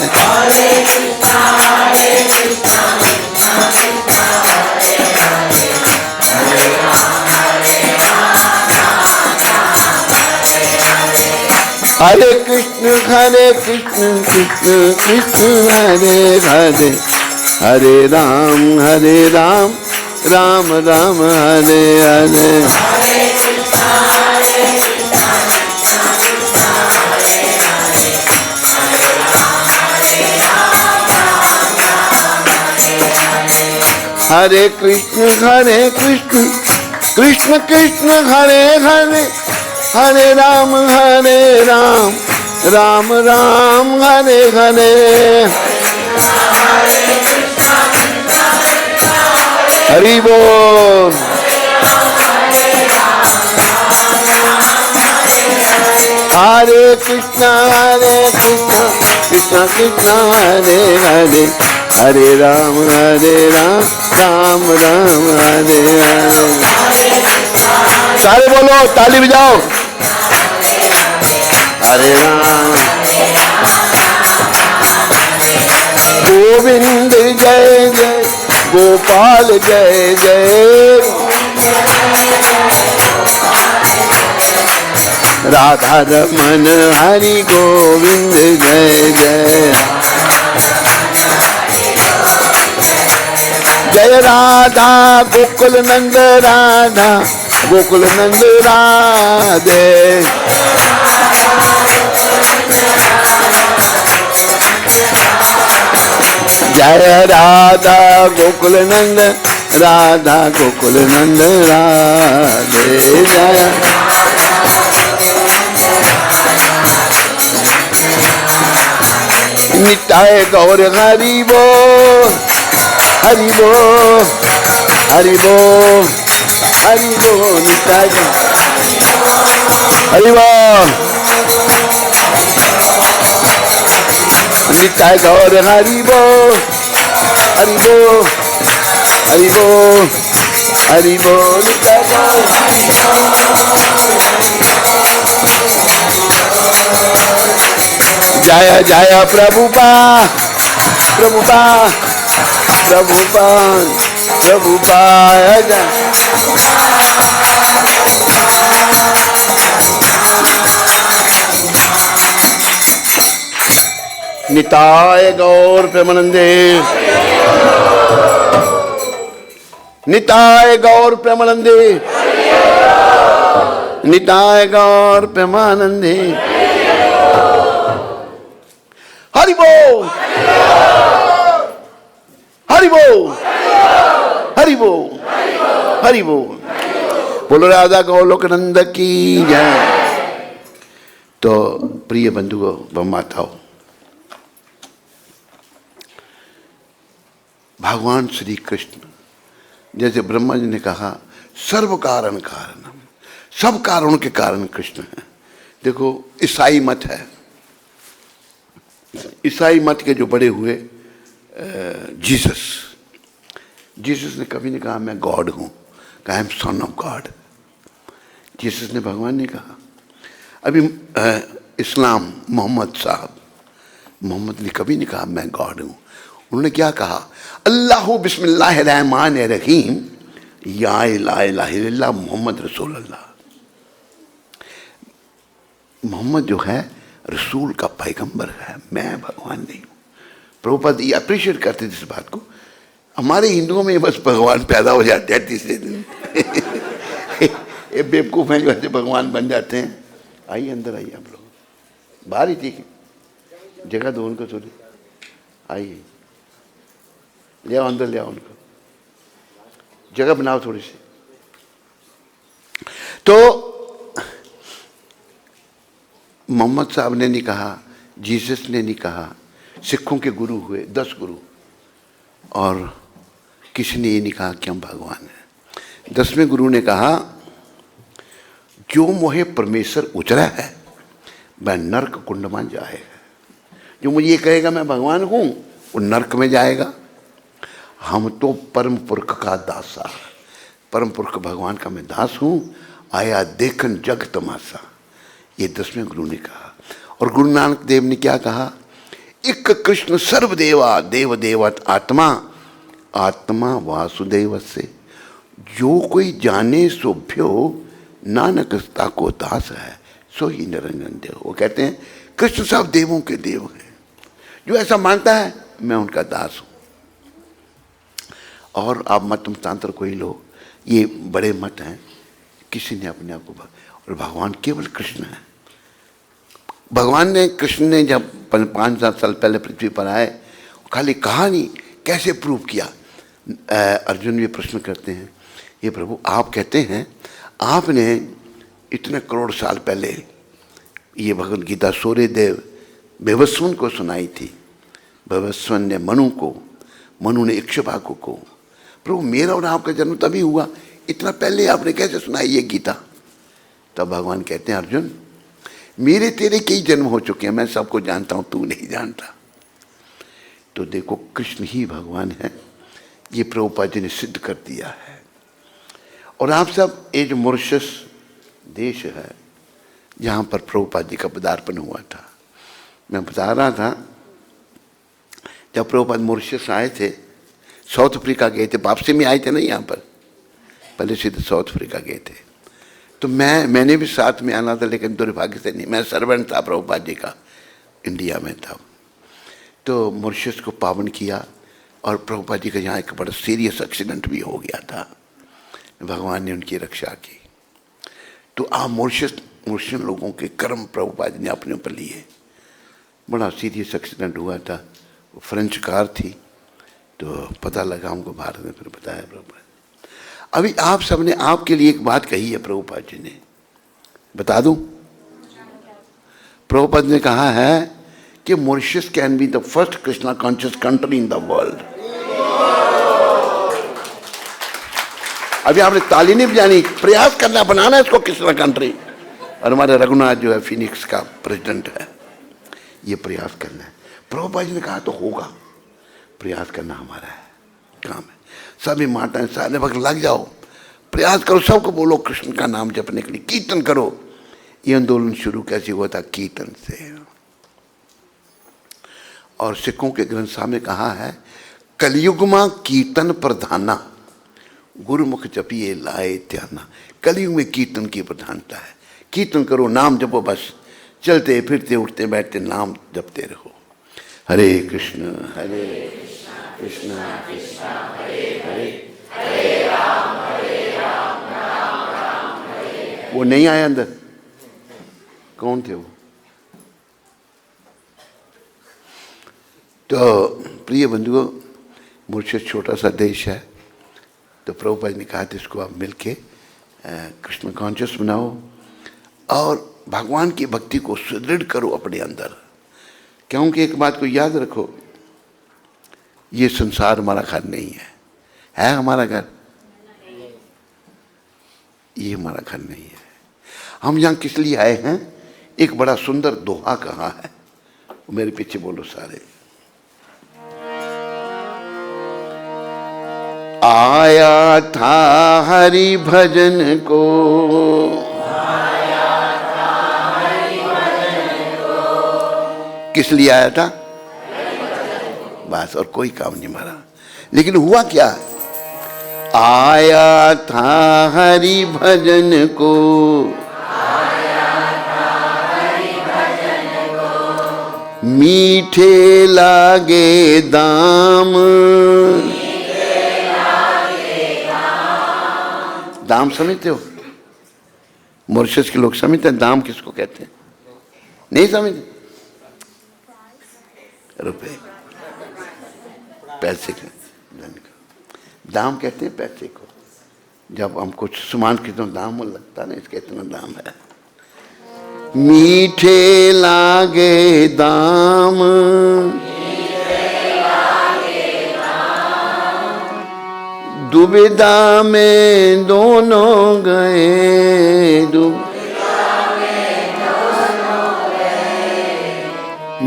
हरे कृष्ण कृष्ण कृष्ण हरे हरे, हरे राम राम राम हरे हरे, हरे कृष्ण कृष्ण कृष्ण हरे हरे, हरे राम राम राम हरे हरे, हरि बोल। हरे कृष्णा कृष्णा कृष्णा हरे हरे, हरे राम राम राम हरे हरे। सारे बोलो, ताली बजाओ। हरे राम गोविंद जय जय, गोपाल जय जय, राधा रमन हरि गोविंद जय जय, जय राधा गोकुल नंद राधा गोकुल नंद राधे। जय राधा गोकुल नंद राधा गोकुल नंद राधे। जय निताय गौर हरि बोल हरि बोल हरि बोल हरि बोल निताय हरि बोल निताय गौर हरि बोल हरि बोल हरि बोल हरि बोल निताय गौर। जय जय प्रभुपाद प्रभुपाद प्रभुपाद प्रभुपाद जय। निताय गौर प्रेमानंदे निताय गौर प्रेमानंदे निताय गौर प्रेमानंदे। हरि बोल हरि बोल हरि बोल हरि बोल। बोलो राधा गोलोक नंद की जय। तो प्रिय बंधुओं व माताओं, भगवान श्री कृष्ण जैसे ब्रह्मा जी ने कहा सर्व कारण कारणम, सब कारणों के कारण कृष्ण है। देखो ईसाई मत है, ईसाई मत के जो बड़े हुए जीसस, जीसस ने कभी नहीं कहा मैं गॉड हूं, कहा I am son of God. Jesus ने, भगवान ने कहा। अभी इस्लाम मोहम्मद साहब, मोहम्मद ने कभी नहीं कहा मैं गॉड हूं। उन्होंने क्या कहा? अल्लाहु बिस्मिल्लाहिर रहमानिर रहीम या इलाहा इल्लल्लाह मोहम्मद रसूल अल्लाह। मोहम्मद जो है रसूल का पैगंबर है, मैं भगवान नहीं हूं। प्रभुपाद ये अप्रिशिएट करते थे इस बात को। हमारे हिंदुओं में बस भगवान पैदा हो जाते हैं तीसरे दिन ये बेवकूफ हैं जो ऐसे भगवान बन जाते हैं। आइए अंदर आइए, आप लोग बाहर ही ठीक है, जगह दो उनको थोड़ी। आइए ले आओ अंदर, ले आओ उनको, जगह बनाओ थोड़ी सी। तो मोहम्मद साहब ने नहीं कहा, जीसस ने नहीं कहा, सिखों के गुरु हुए 10 गुरु, और किसी ने ये नहीं कहा कि हम भगवान हैं। 10वें गुरु ने कहा जो मोहे परमेश्वर उचरा है वह नरक कुंड में जाएगा। जो मुझे ये कहेगा मैं भगवान हूं वो नरक में जाएगा। हम तो परम पुरख का दासा, परम पुरख भगवान का मैं दास हूं, आया देखन जग तमाशा, ये 10वें गुरु ने कहा। और गुरु नानक देव ने क्या कहा? एक कृष्ण सर्वदेवा देव देवत आत्मा, आत्मा वासुदेव से, जो कोई जाने सो भ्यो, नानक ताको दास है सो ही निरंजन देव। वो कहते हैं कृष्ण सब देवों के देव हैं, जो ऐसा मानता है मैं उनका दास हूं। और आप मत मतांतर कोई लो, ये बड़े मत हैं, किसी ने अपने आप को और भगवान केवल कृष्ण है। भगवान ने, कृष्ण ने जब 5,000 साल पहले पृथ्वी पर आए, खाली कहा नहीं, कैसे प्रूव किया? अर्जुन ये प्रश्न करते हैं, ये प्रभु आप कहते हैं आपने इतने करोड़ साल पहले ये भगवद गीता सूर्यदेव बेवस्वन को सुनाई थी। बेवस्वन ने मनु को, मनु ने इक्ष्वाकु को। प्रभु मेरा और आपका जन्म तभी हुआ, इतना पहले आपने कैसे सुनाई ये गीता? तब भगवान कहते हैं अर्जुन मेरे तेरे कई जन्म हो चुके हैं, मैं सबको जानता हूं, तू नहीं जानता। तो देखो कृष्ण ही भगवान है, ये प्रभुपाद जी ने सिद्ध कर दिया है। और आप सब, ये जो मॉरिशस देश है जहाँ पर प्रभुपाद जी का पदार्पण हुआ था, मैं बता रहा था जब प्रभुपाद मॉरिशस आए थे, साउथ अफ्रीका गए थे, वापसी में आए थे ना यहाँ पर, पहले सीधे साउथ अफ्रीका गए थे। तो मैंने भी साथ में आना था, लेकिन दुर्भाग्य से नहीं, मैं सर्वेंट था प्रभुपाद जी का, इंडिया में था। तो मॉरिशस को पावन किया, और प्रभुपाद जी का यहाँ एक बड़ा सीरियस एक्सीडेंट भी हो गया था, भगवान ने उनकी रक्षा की। तो आप मॉरिशियन लोगों के कर्म प्रभुपाद ने अपने ऊपर लिए। बड़ा सीरियस एक्सीडेंट हुआ था, वो फ्रेंच कार थी, तो पता लगा हमको, भारत में फिर बताया प्रभुपाद। अभी आप सबने आपके लिए एक बात कही है प्रभुपाद जी ने, बता दूं? प्रभुपाद ने कहा है कि Mauritius can be the first Krishna conscious country in the world. अभी आपने ताली नहीं बजानी, प्रयास करना, बनाना इसको कृष्णा कंट्री। और हमारे रघुनाथ जो है फिनिक्स का प्रेसिडेंट है, ये प्रयास करना है। प्रभुपाद जी ने कहा तो होगा, प्रयास करना हमारा है, काम है। सभी माताएं सारे वक्त लग जाओ, प्रयास करो, सबको बोलो कृष्ण का नाम जपने के लिए, कीर्तन करो। ये आंदोलन शुरू कैसे हुआ था? कीर्तन से। और सिखों के ग्रंथ साहब ने कहा है, कलयुग में कीर्तन प्रधाना, गुरुमुख जपिए लाए ध्याना। कलयुग में कीर्तन की प्रधानता है। कीर्तन करो, नाम जपो, बस चलते फिरते उठते बैठते नाम जपते रहो। हरे कृष्ण कृष्ण कृष्ण हरे हरे, हरे राम राम राम हरे। वो नहीं आया अंदर? कौन थे वो? तो प्रिय बंधुओं, मॉरिशस छोटा सा देश है, तो प्रभुपाद ने कहा था इसको आप मिलके कृष्ण कॉन्शियस बनाओ और भगवान की भक्ति को सुदृढ़ करो अपने अंदर। क्योंकि एक बात को याद रखो, ये संसार हमारा घर नहीं है हमारा घर? ये हमारा घर नहीं है। हम यहाँ किस लिए आए हैं? एक बड़ा सुंदर दोहा कहा है, मेरे पीछे बोलो सारे। आया था हरि भजन को, किस लिए आया था? बस, और कोई काम नहीं हमारा। लेकिन हुआ क्या? आया था हरि भजन को, मीठे लागे दाम। दाम समझते हो? मॉरिशस के लोग समझते हैं दाम किसको कहते हैं? नहीं समझते? रुपए, पैसे का, दाम कहते हैं पैसे को। जब हम कुछ सामान खरीदते हैं दाम लगता नहीं, इसका इतना दाम है। मीठे लागे दाम, दुविधा में दोनों गए,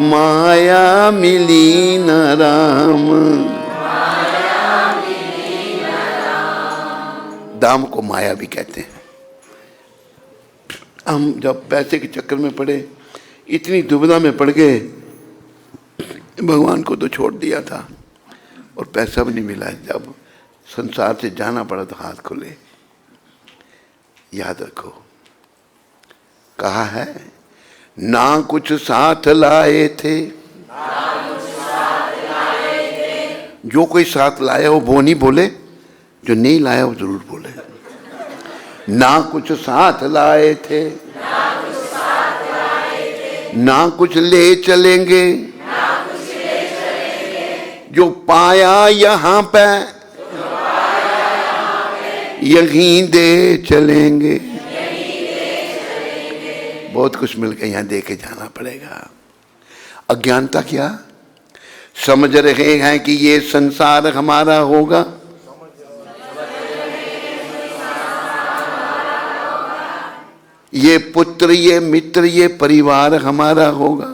माया मिली न राम। दाम को माया भी कहते हैं। हम जब पैसे के चक्कर में पड़े, इतनी दुविधा में पड़ गए, भगवान को तो छोड़ दिया था और पैसा भी नहीं मिला। जब संसार से जाना पड़ा तो हाथ खुले। याद रखो, कहा है ना कुछ साथ लाए थे, जो कोई साथ लाया हो वो नहीं बोले, जो नहीं लाया वो जरूर बोले। ना कुछ साथ लाए थे, ना कुछ ले चलेंगे, जो पाया यहाँ पे यहीं दे चलेंगे। बहुत कुछ मिलकर यहाँ दे के जाना पड़ेगा। अज्ञानता क्या? समझ रहे हैं कि ये संसार हमारा होगा, ये पुत्र ये मित्र ये परिवार हमारा होगा।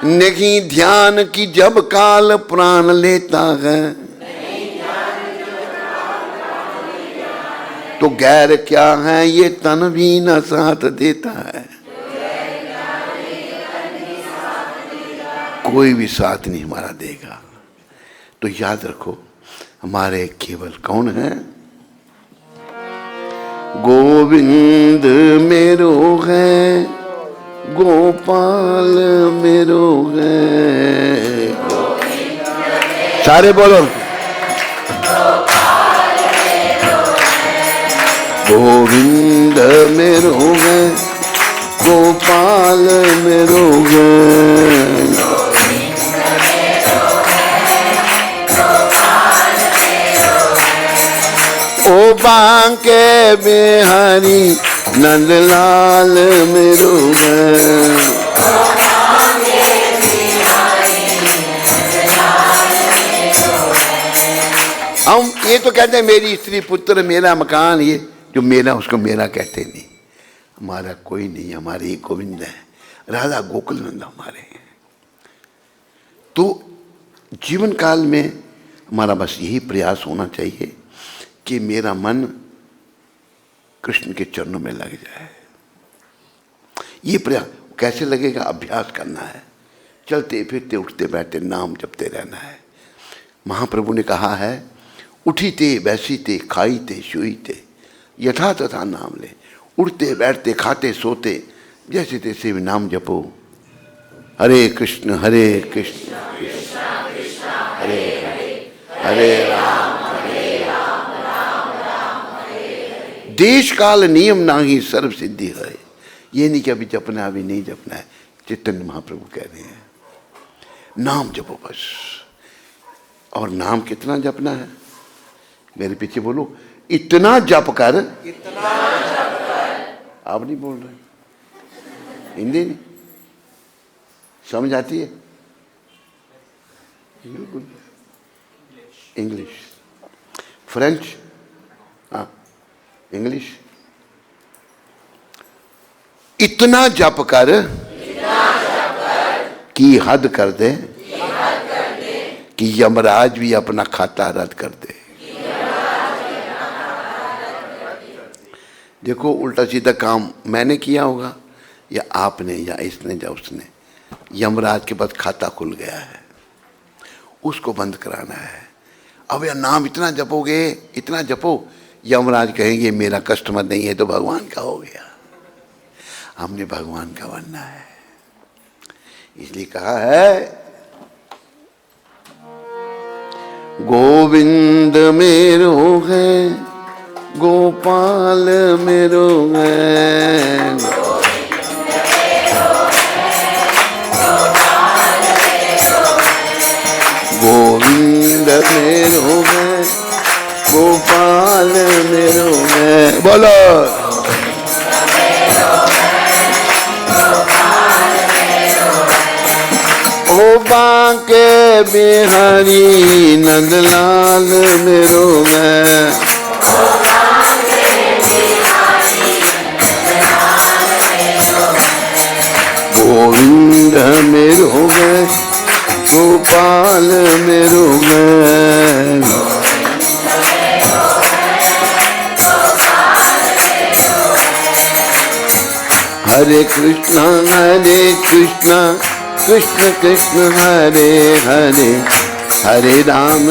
नहीं ध्यान की जब काल प्राण लेता है, तो गैर क्या है ये तन भी न साथ देता है। कोई भी साथ नहीं हमारा देगा। तो याद रखो, हमारे केवल कौन है? गोविंद मेरो है, गोपाल मेरो है। सारे बोलो, गोविंद मेरो है, गोपाल मेरो है। ओ बांके बिहारी नंदलाल मेरो है। हम ये तो कहते हैं मेरी स्त्री पुत्र मेरा मकान, ये जो मेरा उसको मेरा कहते नहीं। हमारा कोई नहीं, हमारे एक गोविंद है, राधा गोकुल नंद हमारे हैं। तो जीवन काल में हमारा बस यही प्रयास होना चाहिए कि मेरा मन कृष्ण के चरणों में लग जाए। ये प्रयास कैसे लगेगा? अभ्यास करना है, चलते फिरते उठते बैठते नाम जपते रहना है। महाप्रभु ने कहा है, उठी ते बैसी ते खाई ते सोई ते यथा तथा नाम ले। उठते बैठते खाते सोते जैसे तैसे भी नाम जपो। हरे कृष्ण हरे कृष्ण हरे हरे हरे राम देश काल नियम नाही सर्व सिद्धि है। ये नहीं कि अभी जपना अभी नहीं जपना है। चैतन्य महाप्रभु कह रहे हैं नाम जपो बस। और नाम कितना जपना है? मेरे पीछे बोलो, इतना जप कर। आप नहीं बोल रहे, हिंदी नहीं समझ आती है? इंग्लिश, फ्रेंच, हाँ इंग्लिश। इतना जप कर कि हद कर दे कि यमराज भी अपना खाता रद्द कर दे। देखो उल्टा सीधा काम मैंने किया होगा या आपने या इसने या उसने, यमराज के पास खाता खुल गया है, उसको बंद कराना है। अब यार नाम इतना जपोगे, इतना जपो, यमराज कहेंगे मेरा कस्टमर नहीं है तो भगवान का हो गया। हमने भगवान का बनना है, इसलिए कहा है गोविंद मेरो है, गोपाल मेरो है। गोविंद मेरो है, गोपाल मेरो है। बोलो ओ बांके बिहारी नंदलाल मेरो है। गोविंद मेरो है, गोपाल मेरो है। हरे कृष्णा कृष्ण कृष्ण हरे हरे, हरे राम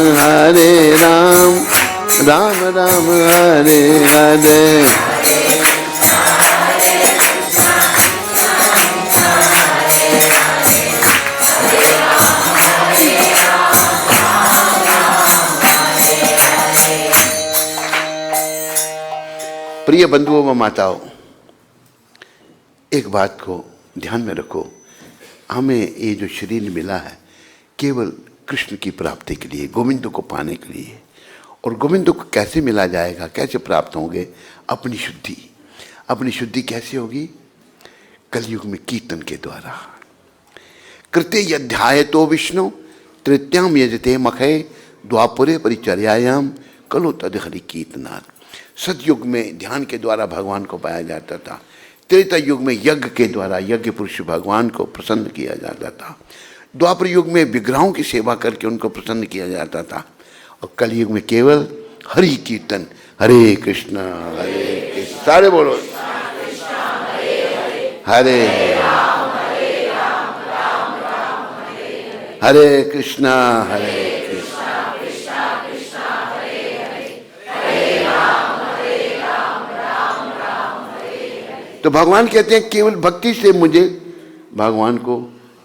राम राम हरे हरे। प्रिय बंधुओं व माताओं, एक बात को ध्यान में रखो, हमें ये जो शरीर मिला है केवल कृष्ण की प्राप्ति के लिए, गोविंद को पाने के लिए। और गोविंद को कैसे मिला जाएगा, कैसे प्राप्त होंगे? अपनी शुद्धि। अपनी शुद्धि कैसे होगी? कलयुग में कीर्तन के द्वारा। कृते यध्याय तो विष्णु तृतीयाम यजते मखे, द्वापुरे परिचर्यायाम कलो तद हरि कीर्तनात्। सतयुग में ध्यान के द्वारा भगवान को पाया जाता था। त्रेता युग में यज्ञ के द्वारा यज्ञ पुरुष भगवान को प्रसन्न किया जाता था। द्वापर युग में विग्रहों की सेवा करके उनको प्रसन्न किया जाता था। और कलयुग में केवल हरि कीर्तन, हरे कृष्ण सारे बोलो, हरे हरे कृष्णा हरे तो भगवान कहते हैं केवल भक्ति से मुझे भगवान को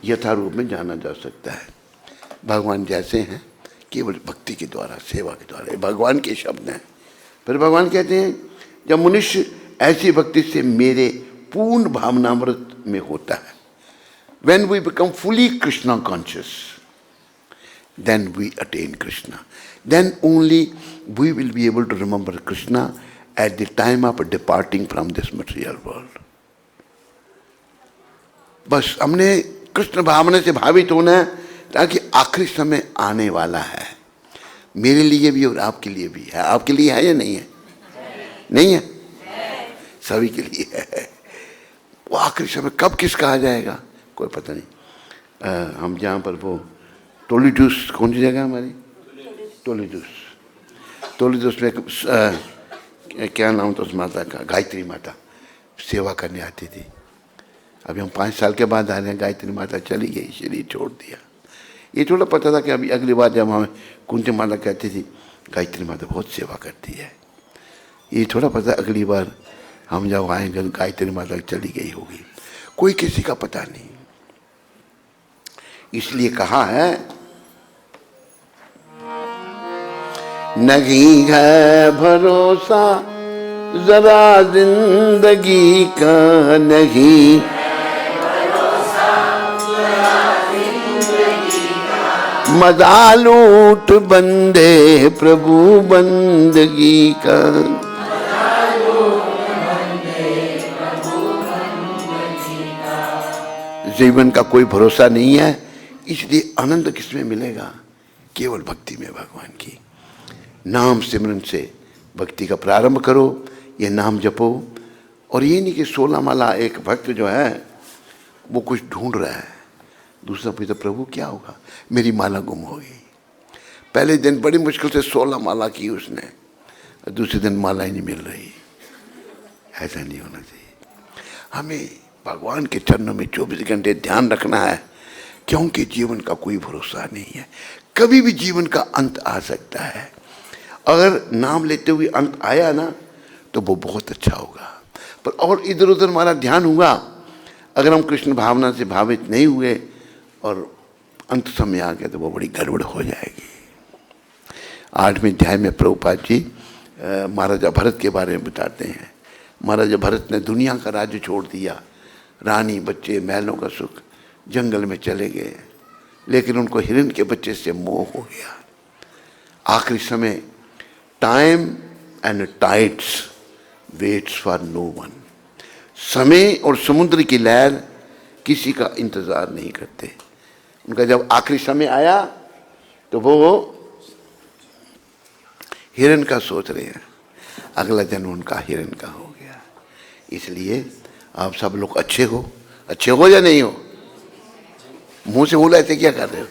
यथा रूप में जाना जा सकता है। भगवान जैसे हैं केवल भक्ति के द्वारा, सेवा के द्वारा, भगवान के शब्द हैं। फिर भगवान कहते हैं जब मनुष्य ऐसी भक्ति से मेरे पूर्ण भावनामृत में होता है, when we become fully Krishna conscious, then we attain Krishna. Then only we will be able to remember Krishna at the time of departing from this material world. बस हमने कृष्ण भावना से भावित होना है, ताकि आखिरी समय आने वाला है, मेरे लिए भी और आपके लिए भी है। आपके लिए है या नहीं है? नहीं है? सभी के लिए है। वो आखिरी समय कब किसका आ जाएगा कोई पता नहीं। हम जहाँ पर वो टोलीडूस, कौन सी जगह हमारी? टोलीडूस में क्या नाम था उस माता का? गायत्री माता सेवा करने आती थी। अभी हम 5 साल के बाद आ रहे हैं, गायत्री माता चली गई, शरीर छोड़ दिया। ये थोड़ा पता था कि अभी अगली बार जब हमें कुंती माता कहती थी गायत्री माता बहुत सेवा करती है, ये थोड़ा पता अगली बार हम जब आएंगे गायत्री माता चली गई होगी, कोई किसी का पता नहीं। इसलिए कहा है नहीं है भरोसा जरा जिंदगी का, नहीं मजा लूट बंदे प्रभु बंदगी का। जीवन का कोई भरोसा नहीं है, इसलिए आनंद किसमें मिलेगा? केवल भक्ति में भगवान की। नाम सिमरन से भक्ति का प्रारंभ करो, ये नाम जपो। और ये नहीं कि 16 माला एक भक्त जो है वो कुछ ढूंढ रहा है, दूसरा पूछता प्रभु क्या होगा, मेरी माला गुम हो गई। पहले दिन बड़ी मुश्किल से 16 माला की उसने, दूसरे दिन माला ही नहीं मिल रही। ऐसा नहीं होना चाहिए। हमें भगवान के चरणों में 24 घंटे ध्यान रखना है, क्योंकि जीवन का कोई भरोसा नहीं है, कभी भी जीवन का अंत आ सकता है। अगर नाम लेते हुए अंत आया ना तो वो बहुत अच्छा होगा, पर और इधर उधर हमारा ध्यान हुआ, अगर हम कृष्ण भावना से भावित नहीं हुए और अंत समय आ गया तो वो बड़ी गड़बड़ हो जाएगी। 8वें अध्याय में प्रभुपाद जी महाराजा भरत के बारे में बताते हैं। महाराजा भरत ने दुनिया का राज्य छोड़ दिया, रानी बच्चे महलों का सुख, जंगल में चले गए, लेकिन उनको हिरण के बच्चे से मोह हो गया। आखिरी समय time and tides waits for no one. समय और समुद्र की लहर किसी का इंतजार नहीं करते। उनका जब आखिरी समय आया तो वो हिरण का सोच रहे हैं, अगला जन्म उनका हिरण का हो गया। इसलिए आप सब लोग अच्छे हो या नहीं हो? मुंह से बोला ऐसे क्या कर रहे हो?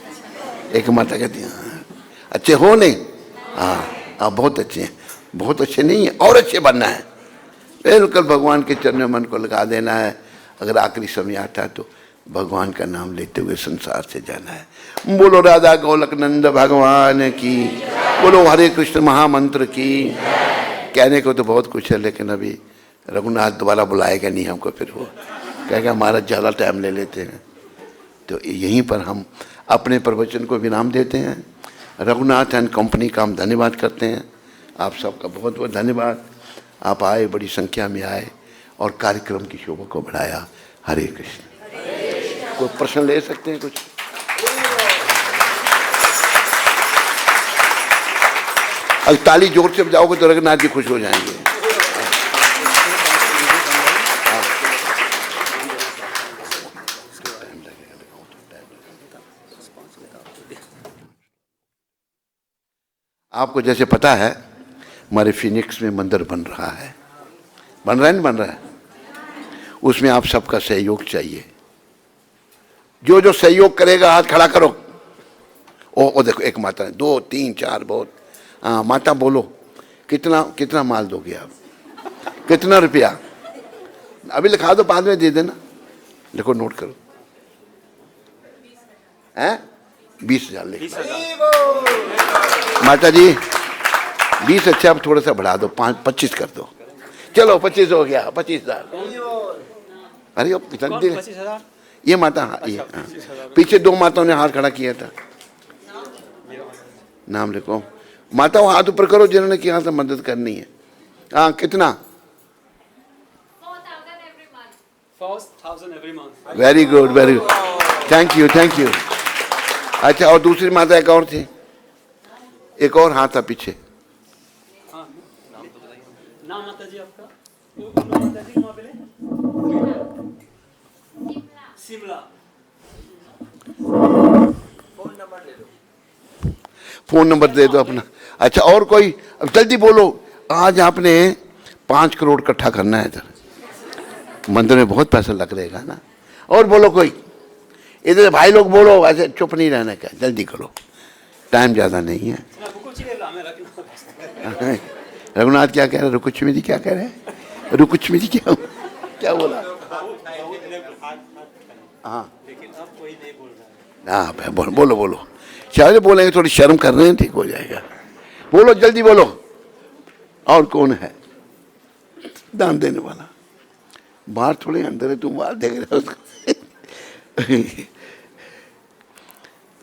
एक माता कहती है अच्छे हो नहीं? हाँ आप बहुत अच्छे हैं। बहुत अच्छे नहीं है, और अच्छे बनना है। बिल्कुल भगवान के चरण में मन को लगा देना है। अगर आखिरी समय आता है तो भगवान का नाम लेते हुए संसार से जाना है। बोलो राधा गोलक नंद भगवान की, बोलो हरे कृष्ण महामंत्र की। कहने को तो बहुत कुछ है, लेकिन अभी रघुनाथ दोबारा बुलाएगा नहीं हमको, फिर वो कहेगा महाराज ज़्यादा टाइम ले लेते हैं। तो यहीं पर हम अपने प्रवचन को विराम देते हैं। रघुनाथ एंड कंपनी का हम धन्यवाद करते हैं। आप सबका बहुत बहुत धन्यवाद। आप आए, बड़ी संख्या में आए और कार्यक्रम की शोभा को बढ़ाया। हरे कृष्ण। कोई प्रश्न ले सकते हैं कुछ? अगर ताली जोर से बजाओगे तो रघुनाथ जी खुश हो जाएंगे। आपको जैसे पता है हमारे फिनिक्स में मंदिर बन रहा है, बन रहा है। उसमें आप सबका सहयोग चाहिए। जो सहयोग करेगा हाथ खड़ा करो। ओ देखो एक माता है, 2 3 4 बहुत। हाँ माता बोलो, कितना माल दोगे आप? कितना रुपया? अभी लिखा दो, बाद में दे देना। लिखो, नोट करो। हैं 20,000 लिख। माता जी 20 अच्छा, अब थोड़ा सा बढ़ा दो, 25 कर दो। चलो 25 हो गया, 25,000। अरे 25,000। ये माता, हाँ ये हाँ। पीछे 2 माताओं ने हाथ खड़ा किया था। नाम लिखो। माताओं हाथ ऊपर करो जिन्होंने किया था मदद करनी है। हाँ कितना? 1,000 every month. Very good, very good, thank you, thank you. अच्छा, और दूसरी माता एक और थी, एक और हाथ था पीछे। हाँ, नाम तो बताइए। नाम माता जी आपका? माता जी वहाँ पे शिमला। फोन नंबर दे दो अपना। अच्छा, और कोई? अब जल्दी बोलो। आज आपने 5 करोड़ इकट्ठा करना है इधर, मंदिर में बहुत पैसा लग रहेगा ना। और बोलो कोई, इधर भाई लोग बोलो, ऐसे चुप नहीं रहना, क्या जल्दी करो, टाइम ज़्यादा नहीं है। रघुनाथ क्या कह रहे हैं? रुकुचमिति क्या कह रहे हैं? रुकुचमिति क्या क्या बोला? हाँ, हाँ, बोलो बोलो, शायद बोलेंगे, थोड़ी शर्म कर रहे हैं, ठीक हो जाएगा। बोलो, जल्दी बोलो। और कौन है दान देने वाला? बाहर थोड़े, अंदर है, तुम बाहर देख रहे हो उसको।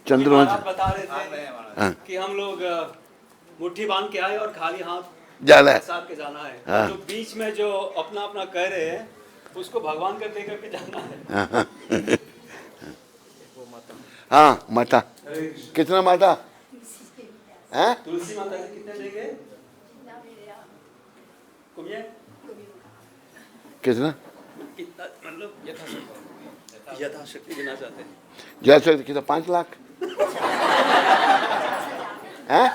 चंद्रमा बता रहे थे कि हम लोग मुट्ठी बांध के आए और खाली हाथ जाना है, साथ के जाना है। हाँ। जो बीच में जो अपना अपना कह रहे हैं उसको भगवान कर दे करके जाना है। हाँ माता, कितना माता है? तुलसी माता जी कितने देंगे? कुमिया कितना? कितना मतलब यथाशक्ति देना चाहते हैं। जैसे कितना? 5 लाख है?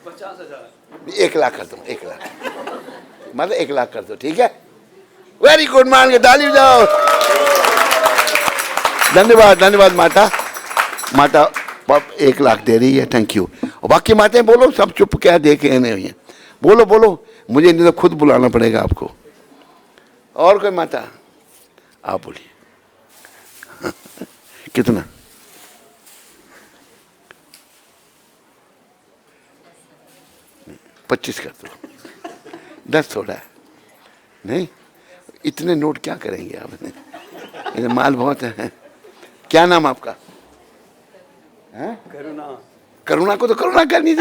50,000। 1 लाख कर दो, 1 लाख, मतलब 1 लाख कर दो, ठीक है। वेरी गुड, मान के ताली बजाओ। धन्यवाद, धन्यवाद माता। माता 1 लाख दे रही है, थैंक यू। और बाकी माताएं बोलो, सब चुप क्या देखे नहीं हुई हैं, बोलो बोलो, मुझे नहीं तो खुद बुलाना पड़ेगा आपको। और कोई माता? आप बोलिए। कितना? 25 कर दो, 10 थोड़ा है नहीं, इतने नोट क्या करेंगे आपने, इधर माल बहुत है। क्या नाम आपका? करुणा। करुणा को तो करुणा करनी थी।